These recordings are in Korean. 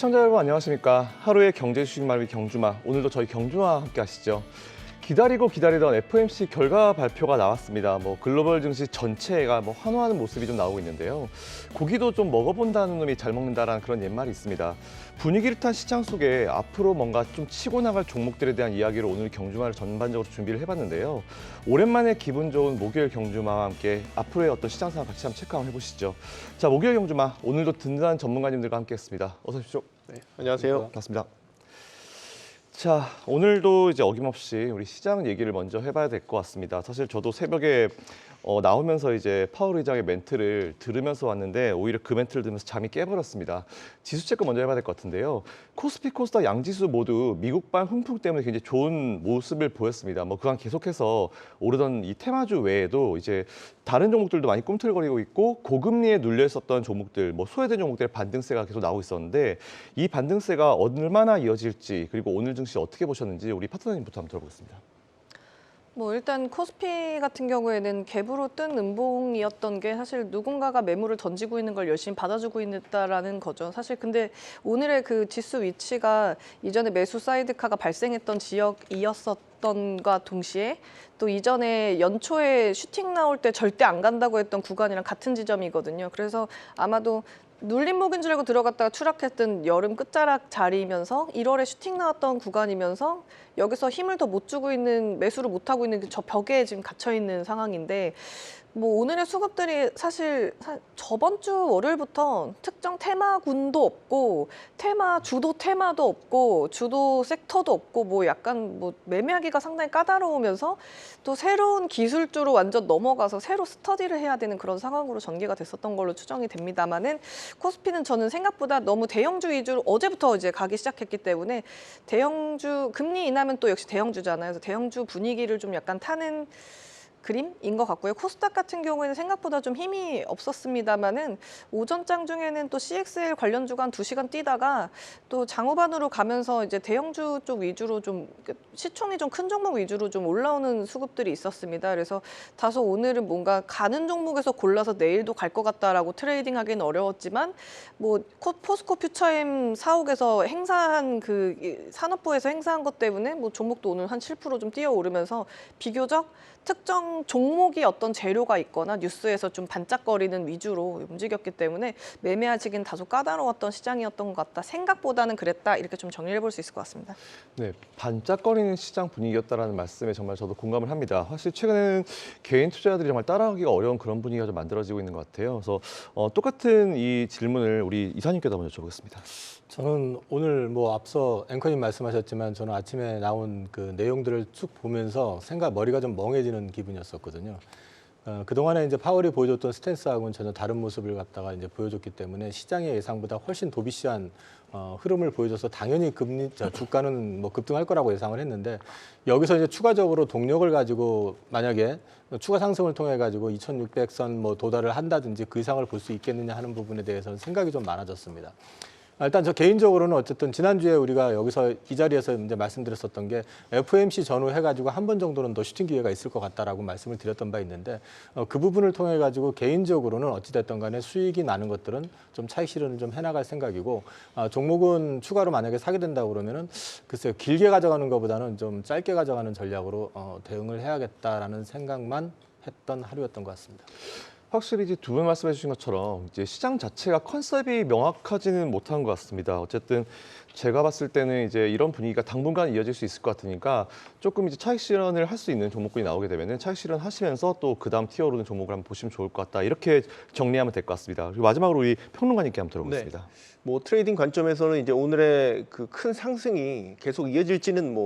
시청자 여러분 안녕하십니까. 하루의 경제 주식 말미 경주마, 오늘도 저희 경주마와 함께 하시죠. 기다리고 기다리던 FOMC 결과 발표가 나왔습니다. 글로벌 증시 전체가 환호하는 모습이 좀 나오고 있는데요. 고기도 좀 먹어본다는 놈이 잘 먹는다라는 그런 옛말이 있습니다. 분위기를 탄 시장 속에 앞으로 뭔가 좀 치고 나갈 종목들에 대한 이야기를 오늘 경주마를 전반적으로 준비를 해봤는데요. 오랜만에 기분 좋은 목요일 경주마와 함께 앞으로의 어떤 시장 상황 같이 한번 체크 한번 해보시죠. 자, 목요일 경주마 오늘도 든든한 전문가님들과 함께했습니다. 어서 오십시오. 네, 안녕하세요. 반갑습니다. 자, 오늘도 이제 어김없이 우리 시장 얘기를 먼저 해봐야 될 것 같습니다. 사실 저도 새벽에 나오면서 이제 파월 의장의 멘트를 들으면서 왔는데 오히려 그 멘트를 들으면서 잠이 깨버렸습니다. 지수 체크 먼저 해봐야 될 것 같은데요. 코스피, 코스닥 양지수 모두 미국발 훈풍 때문에 굉장히 좋은 모습을 보였습니다. 그간 계속해서 오르던 이 테마주 외에도 이제 다른 종목들도 많이 꿈틀거리고 있고 고금리에 눌려 있었던 종목들, 소외된 종목들의 반등세가 계속 나오고 있었는데 이 반등세가 얼마나 이어질지 그리고 오늘 증시 어떻게 보셨는지 우리 파트너님부터 한번 들어보겠습니다. 일단 코스피 같은 경우에는 갭으로 뜬 음봉이었던 게 사실 누군가가 매물을 던지고 있는 걸 열심히 받아주고 있다라는 거죠. 사실 근데 오늘의 그 지수 위치가 이전에 매수 사이드카가 발생했던 지역이었었던과 동시에 또 이전에 연초에 슈팅 나올 때 절대 안 간다고 했던 구간이랑 같은 지점이거든요. 그래서 아마도 눌림목인 줄 알고 들어갔다가 추락했던 여름 끝자락 자리이면서 1월에 슈팅 나왔던 구간이면서 여기서 힘을 더 못 주고 있는, 매수를 못 하고 있는 저 벽에 지금 갇혀 있는 상황인데 오늘의 수급들이 사실 저번 주 월요일부터 특정 테마군도 없고 주도 테마도 없고 주도 섹터도 없고 약간 매매하기가 상당히 까다로우면서 또 새로운 기술주로 완전 넘어가서 새로 스터디를 해야 되는 그런 상황으로 전개가 됐었던 걸로 추정이 됩니다만은 코스피는 저는 생각보다 너무 대형주 위주로 어제부터 이제 가기 시작했기 때문에 대형주 금리 인하면 또 역시 대형주잖아요. 그래서 대형주 분위기를 좀 약간 타는 그림인 것 같고요. 코스닥 같은 경우에는 생각보다 좀 힘이 없었습니다만은 오전장 중에는 또 CXL 관련주가 한 2시간 뛰다가 또 장후반으로 가면서 이제 대형주 쪽 위주로 좀 시총이 좀 큰 종목 위주로 좀 올라오는 수급들이 있었습니다. 그래서 다소 오늘은 뭔가 가는 종목에서 골라서 내일도 갈 것 같다라고 트레이딩하기는 어려웠지만 포스코 퓨처엠 사옥에서 행사한 그 산업부에서 행사한 것 때문에 종목도 오늘 한 7% 좀 뛰어오르면서 비교적 특정 종목이 어떤 재료가 있거나 뉴스에서 좀 반짝거리는 위주로 움직였기 때문에 매매하시긴 다소 까다로웠던 시장이었던 것 같다. 생각보다는 그랬다. 이렇게 좀 정리를 해볼 수 있을 것 같습니다. 네, 반짝거리는 시장 분위기였다라는 말씀에 정말 저도 공감을 합니다. 확실히 최근에는 개인 투자자들이 정말 따라가기가 어려운 그런 분위기가 좀 만들어지고 있는 것 같아요. 그래서 똑같은 이 질문을 우리 이사님께도 한번 여쭤보겠습니다. 저는 오늘 앞서 앵커님 말씀하셨지만 저는 아침에 나온 그 내용들을 쭉 보면서 머리가 좀 멍해지는 기분이었었거든요. 그동안에 이제 파월이 보여줬던 스탠스하고는 전혀 다른 모습을 갖다가 이제 보여줬기 때문에 시장의 예상보다 훨씬 도비시한 흐름을 보여줘서 당연히 주가는 급등할 거라고 예상을 했는데 여기서 이제 추가적으로 동력을 가지고 만약에 추가 상승을 통해 가지고 2,600선 도달을 한다든지 그 이상을 볼 수 있겠느냐 하는 부분에 대해서는 생각이 좀 많아졌습니다. 일단 저 개인적으로는 어쨌든 지난주에 우리가 여기서 이 자리에서 이제 말씀드렸었던 게 FOMC 전후 해가지고 한 번 정도는 더 슈팅 기회가 있을 것 같다라고 말씀을 드렸던 바 있는데 그 부분을 통해 가지고 개인적으로는 어찌됐든 간에 수익이 나는 것들은 좀 차익 실현을 좀 해나갈 생각이고 종목은 추가로 만약에 사게 된다고 그러면은 글쎄요 길게 가져가는 것보다는 좀 짧게 가져가는 전략으로 대응을 해야겠다라는 생각만 했던 하루였던 것 같습니다. 확실히 이제 두 분 말씀해 주신 것처럼 이제 시장 자체가 컨셉이 명확하지는 못한 것 같습니다. 어쨌든 제가 봤을 때는 이제 이런 분위기가 당분간 이어질 수 있을 것 같으니까 조금 이제 차익 실현을 할 수 있는 종목군이 나오게 되면은 차익 실현하시면서 또 그다음 튀어오르는 종목을 한번 보시면 좋을 것 같다. 이렇게 정리하면 될 것 같습니다. 그리고 마지막으로 우리 평론가님께 한번 들어보겠습니다. 네. 트레이딩 관점에서는 이제 오늘의 그 큰 상승이 계속 이어질지는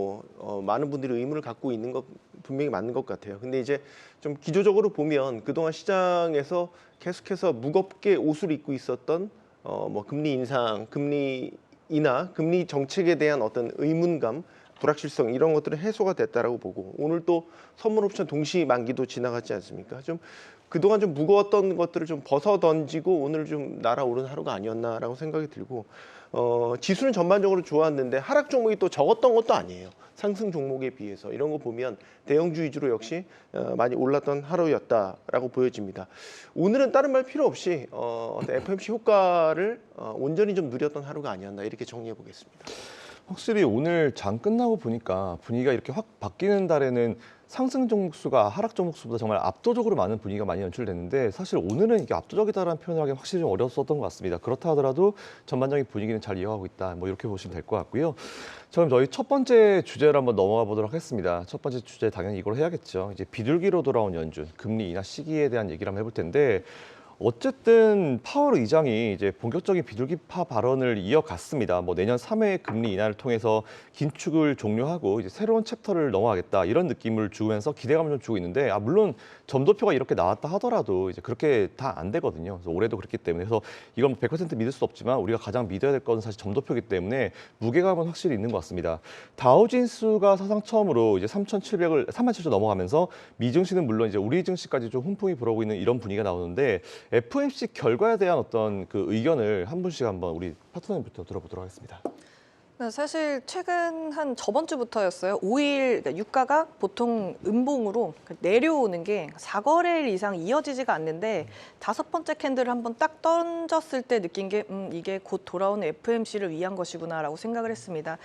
많은 분들이 의문을 갖고 있는 것 분명히 맞는 것 같아요. 근데 이제 좀 기조적으로 보면 그동안 시장에서 계속해서 무겁게 옷을 입고 있었던 금리 인상, 금리 인하, 금리 정책에 대한 어떤 의문감, 불확실성 이런 것들은 해소가 됐다라고 보고 오늘 또 선물 옵션 동시 만기도 지나갔지 않습니까? 좀 그동안 좀 무거웠던 것들을 좀 벗어 던지고 오늘 좀 날아오른 하루가 아니었나라고 생각이 들고 지수는 전반적으로 좋았는데 하락 종목이 또 적었던 것도 아니에요. 상승 종목에 비해서 이런 거 보면 대형주 위주로 역시 많이 올랐던 하루였다라고 보여집니다. 오늘은 다른 말 필요 없이 어떤 FOMC 효과를 온전히 좀 누렸던 하루가 아니었나 이렇게 정리해 보겠습니다. 확실히 오늘 장 끝나고 보니까 분위기가 이렇게 확 바뀌는 달에는 상승 종목수가 하락 종목수보다 정말 압도적으로 많은 분위기가 많이 연출됐는데 사실 오늘은 이게 압도적이다라는 표현을 하기 확실히 좀 어려웠었던 것 같습니다. 그렇다 하더라도 전반적인 분위기는 잘 이어가고 있다. 뭐 이렇게 보시면 될 것 같고요. 그럼 저희 첫 번째 주제로 한번 넘어가 보도록 하겠습니다. 첫 번째 주제 당연히 이걸 해야겠죠. 이제 비둘기로 돌아온 연준, 금리 인하 시기에 대한 얘기를 한번 해볼 텐데 어쨌든 파월 의장이 이제 본격적인 비둘기파 발언을 이어갔습니다. 뭐 내년 3회 금리 인하를 통해서 긴축을 종료하고 이제 새로운 챕터를 넘어가겠다 이런 느낌을 주면서 기대감을 좀 주고 있는데 물론 점도표가 이렇게 나왔다 하더라도 이제 그렇게 다 안 되거든요. 그래서 올해도 그렇기 때문에 그래서 이건 100% 믿을 수 없지만 우리가 가장 믿어야 될 것은 사실 점도표이기 때문에 무게감은 확실히 있는 것 같습니다. 다우지수가 사상 처음으로 이제 3700을 넘어가면서 미증시는 물론 이제 우리 증시까지 좀 훈풍이 불어오고 있는 이런 분위기가 나오는데 FOMC 결과에 대한 어떤 그 의견을 한 분씩 한번 우리 파트너님부터 들어보도록 하겠습니다. 네, 사실 최근 한 저번 주부터였어요. 5일 그러니까 유가가 보통 음봉으로 내려오는 게 4거래일 이상 이어지지가 않는데 5번째 캔들을 한번 딱 던졌을 때 느낀 게 이게 곧 돌아오는 FOMC를 위한 것이구나라고 생각을 했습니다.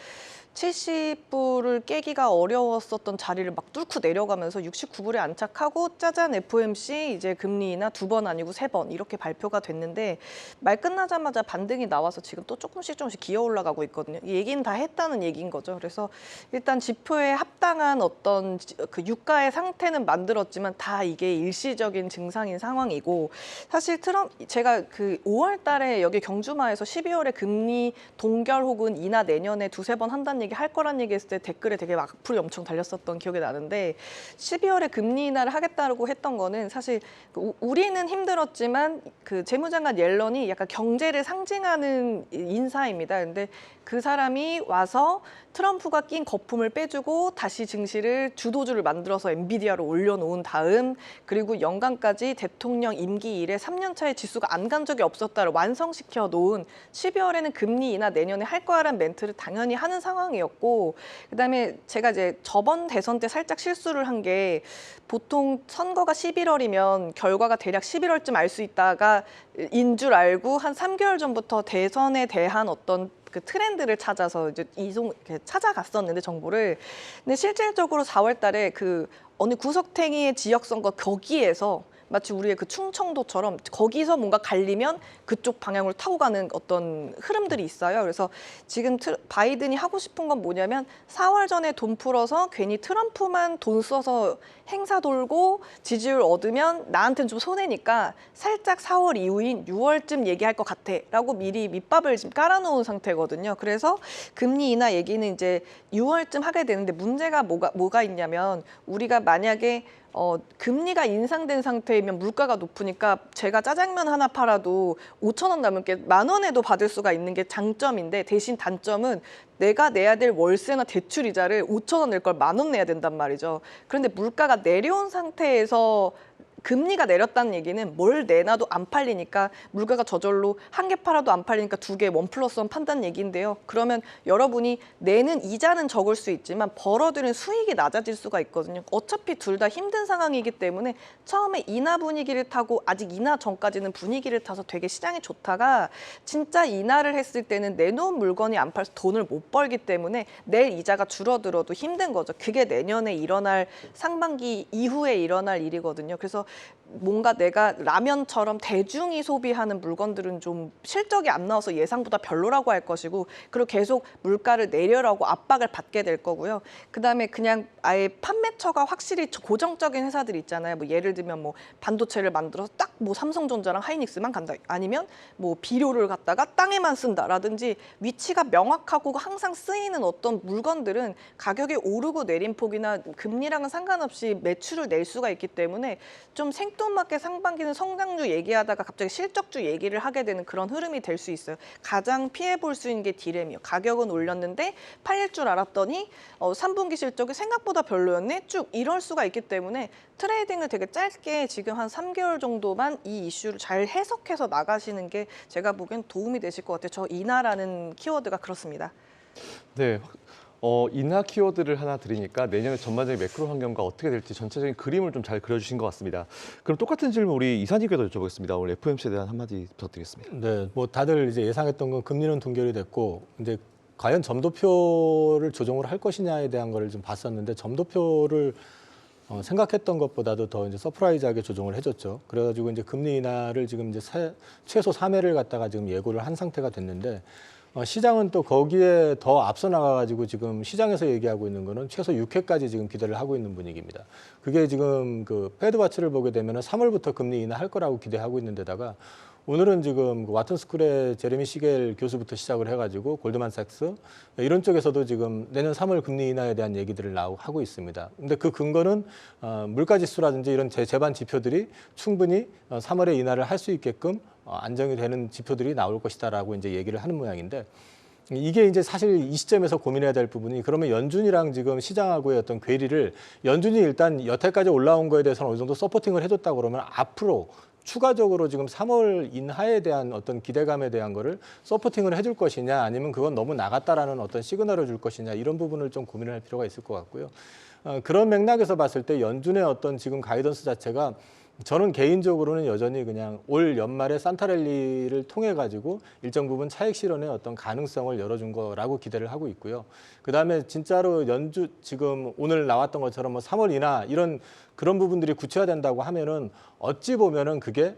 70불을 깨기가 어려웠었던 자리를 막 뚫고 내려가면서 69불에 안착하고 짜잔 FOMC 이제 금리 인하 2번 아니고 3번 이렇게 발표가 됐는데 말 끝나자마자 반등이 나와서 지금 또 조금씩 기어 올라가고 있거든요. 이 얘기는 다 했다는 얘기인 거죠. 그래서 일단 지표에 합당한 어떤 그 유가의 상태는 만들었지만 다 이게 일시적인 증상인 상황이고 사실 제가 그 5월 달에 여기 경주마에서 12월에 금리 동결 혹은 인하 내년에 2-3번 한다는 얘기 할 거란 얘기 했을 때 댓글에 되게 막 악플이 엄청 달렸었던 기억이 나는데 12월에 금리 인하를 하겠다고 했던 거는 사실 우리는 힘들었지만 그 재무장관 옐런이 약간 경제를 상징하는 인사입니다. 근데 그 사람이 와서 트럼프가 낀 거품을 빼주고 다시 증시를 주도주를 만들어서 엔비디아로 올려놓은 다음 그리고 연간까지 대통령 임기 이래 3년 차에 지수가 안 간 적이 없었다를 완성시켜 놓은 12월에는 금리 인하 내년에 할 거야라는 멘트를 당연히 하는 상황이었고 그다음에 제가 이제 저번 대선 때 살짝 실수를 한 게 보통 선거가 11월이면 결과가 대략 11월쯤 알 수 있다가 인 줄 알고 한 3개월 전부터 대선에 대한 어떤 그 트렌드를 찾아서 이제 찾아갔었는데 정보를 근데 실질적으로 4월 달에 그 어느 구석탱이의 지역 선거 거기에서 마치 우리의 그 충청도처럼 거기서 뭔가 갈리면 그쪽 방향으로 타고 가는 어떤 흐름들이 있어요. 그래서 지금 바이든이 하고 싶은 건 뭐냐면 4월 전에 돈 풀어서 괜히 트럼프만 돈 써서 행사 돌고 지지율 얻으면 나한테는 좀 손해니까 살짝 4월 이후인 6월쯤 얘기할 것 같아 라고 미리 밑밥을 지금 깔아놓은 상태거든요. 그래서 금리 인하 얘기는 이제 6월쯤 하게 되는데 문제가 뭐가 있냐면 우리가 만약에 금리가 인상된 상태이면 물가가 높으니까 제가 짜장면 하나 팔아도 5,000원 남을게 10,000원에도 받을 수가 있는 게 장점인데 대신 단점은 내가 내야 될 월세나 대출 이자를 5,000원 낼 걸 10,000원 내야 된단 말이죠. 그런데 물가가 내려온 상태에서 금리가 내렸다는 얘기는 뭘 내놔도 안 팔리니까 물가가 저절로 한 개 팔아도 안 팔리니까 2개 1+1 판다는 얘기인데요. 그러면 여러분이 내는 이자는 적을 수 있지만 벌어들인 수익이 낮아질 수가 있거든요. 어차피 둘 다 힘든 상황이기 때문에 처음에 인하 분위기를 타고 아직 인하 전까지는 분위기를 타서 되게 시장이 좋다가 진짜 인하를 했을 때는 내놓은 물건이 안 팔려서 돈을 못 벌기 때문에 낼 이자가 줄어들어도 힘든 거죠. 그게 내년에 일어날 상반기 이후에 일어날 일이거든요. 그래서 뭔가 내가 라면처럼 대중이 소비하는 물건들은 좀 실적이 안 나와서 예상보다 별로라고 할 것이고 그리고 계속 물가를 내려라고 압박을 받게 될 거고요. 그다음에 그냥 아예 판매처가 확실히 고정적인 회사들 있잖아요. 뭐 예를 들면 뭐 반도체를 만들어서 딱 뭐 삼성전자랑 하이닉스만 간다. 아니면 뭐 비료를 갖다가 땅에만 쓴다라든지 위치가 명확하고 항상 쓰이는 어떤 물건들은 가격이 오르고 내린 폭이나 금리랑은 상관없이 매출을 낼 수가 있기 때문에 좀 생뚱맞게 상반기는 성장주 얘기하다가 갑자기 실적주 얘기를 하게 되는 그런 흐름이 될 수 있어요. 가장 피해 볼 수 있는 게 디램이요. 가격은 올렸는데 팔릴 줄 알았더니 3분기 실적이 생각보다 별로였네. 쭉 이럴 수가 있기 때문에 트레이딩을 되게 짧게 지금 한 3개월 정도만 이 이슈를 잘 해석해서 나가시는 게 제가 보기엔 도움이 되실 것 같아요. 저 인하라는 키워드가 그렇습니다. 네. 인하 키워드를 하나 드리니까 내년에 전반적인 매크로 환경과 어떻게 될지 전체적인 그림을 좀 잘 그려주신 것 같습니다. 그럼 똑같은 질문 우리 이사님께도 여쭤보겠습니다. 오늘 FOMC에 대한 한마디 부탁드리겠습니다. 네, 뭐 다들 이제 예상했던 건 금리는 동결이 됐고 이제 과연 점도표를 조정을 할 것이냐에 대한 거를 좀 봤었는데 점도표를 생각했던 것보다도 더 이제 서프라이즈하게 조정을 해줬죠. 그래가지고 이제 금리 인하를 지금 이제 최소 3회를 갖다가 지금 예고를 한 상태가 됐는데 시장은 또 거기에 더 앞서 나가가지고 지금 시장에서 얘기하고 있는 거는 최소 6회까지 지금 기대를 하고 있는 분위기입니다. 그게 지금 그 패드와치를 보게 되면 3월부터 금리 인하할 거라고 기대하고 있는 데다가 오늘은 지금 그 와튼스쿨의 제레미 시겔 교수부터 시작을 해가지고 골드만삭스 이런 쪽에서도 지금 내년 3월 금리 인하에 대한 얘기들을 하고 있습니다. 근데 그 근거는 물가지수라든지 이런 재반 지표들이 충분히 3월에 인하를 할 수 있게끔 안정이 되는 지표들이 나올 것이다라고 이제 얘기를 하는 모양인데 이게 이제 사실 이 시점에서 고민해야 될 부분이 그러면 연준이랑 지금 시장하고의 어떤 괴리를 연준이 일단 여태까지 올라온 거에 대해서는 어느 정도 서포팅을 해줬다 그러면 앞으로 추가적으로 지금 3월 인하에 대한 어떤 기대감에 대한 거를 서포팅을 해줄 것이냐 아니면 그건 너무 나갔다라는 어떤 시그널을 줄 것이냐 이런 부분을 좀 고민을 할 필요가 있을 것 같고요. 그런 맥락에서 봤을 때 연준의 어떤 지금 가이던스 자체가 저는 개인적으로는 여전히 그냥 올 연말에 산타랠리를 통해 가지고 일정 부분 차익 실현의 어떤 가능성을 열어준 거라고 기대를 하고 있고요. 그다음에 진짜로 연준 지금 오늘 나왔던 것처럼 뭐 3월 인하 이런 그런 부분들이 구체화된다고 하면은 어찌 보면은 그게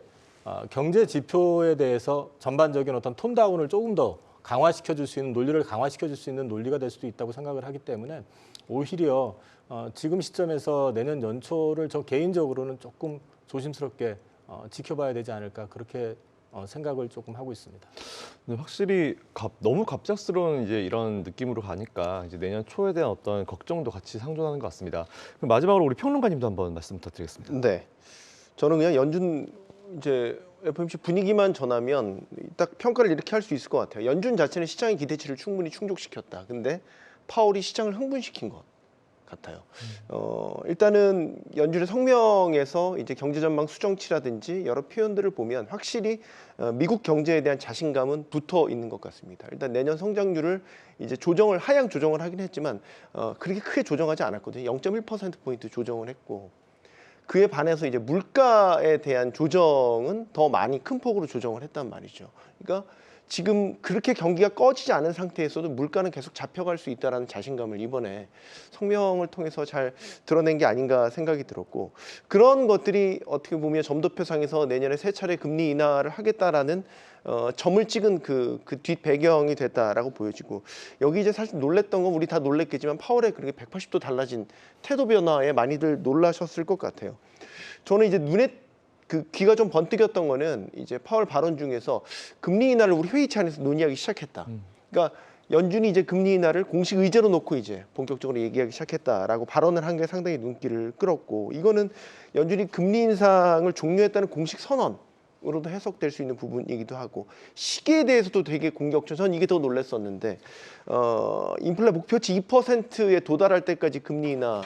경제 지표에 대해서 전반적인 어떤 톤다운을 조금 더 강화시켜 줄 수 있는 논리를 강화시켜 줄 수 있는 논리가 될 수도 있다고 생각을 하기 때문에 오히려 지금 시점에서 내년 연초를 저 개인적으로는 조금 조심스럽게 지켜봐야 되지 않을까 그렇게 생각을 조금 하고 있습니다. 네, 확실히 너무 갑작스러운 이제 이런 느낌으로 가니까 이제 내년 초에 대한 어떤 걱정도 같이 상존하는 것 같습니다. 그럼 마지막으로 우리 평론가님도 한번 말씀 부탁드리겠습니다. 네, 저는 그냥 연준 이제 FOMC 분위기만 전하면 딱 평가를 이렇게 할 수 있을 것 같아요. 연준 자체는 시장의 기대치를 충분히 충족시켰다. 근데 파월이 시장을 흥분시킨 것 같아요. 일단은 연준의 성명에서 이제 경제 전망 수정치라든지 여러 표현들을 보면 확실히 미국 경제에 대한 자신감은 붙어 있는 것 같습니다. 일단 내년 성장률을 이제 하향 조정을 하긴 했지만 그렇게 크게 조정하지 않았거든요. 0.1%포인트 조정을 했고 그에 반해서 이제 물가에 대한 조정은 더 많이 큰 폭으로 조정을 했단 말이죠. 그러니까 지금 그렇게 경기가 꺼지지 않은 상태에서도 물가는 계속 잡혀갈 수 있다는 자신감을 이번에 성명을 통해서 잘 드러낸 게 아닌가 생각이 들었고 그런 것들이 어떻게 보면 점도표상에서 내년에 3차례 금리 인하를 하겠다라는 점을 찍은 그 뒷 배경이 됐다라고 보여지고 여기 이제 사실 놀랬던 건 우리 다 놀랬겠지만 파월의 그렇게 180도 달라진 태도 변화에 많이들 놀라셨을 것 같아요. 저는 이제 귀가 좀 번뜩였던 거는 이제 파월 발언 중에서 금리 인하를 우리 회의체 안에서 논의하기 시작했다. 그러니까 연준이 이제 금리 인하를 공식 의제로 놓고 이제 본격적으로 얘기하기 시작했다라고 발언을 한 게 상당히 눈길을 끌었고 이거는 연준이 금리 인상을 종료했다는 공식 선언으로도 해석될 수 있는 부분이기도 하고 시기에 대해서도 되게 공격적. 전 이게 더 놀랐었는데 인플레 목표치 2%에 도달할 때까지 금리 인하를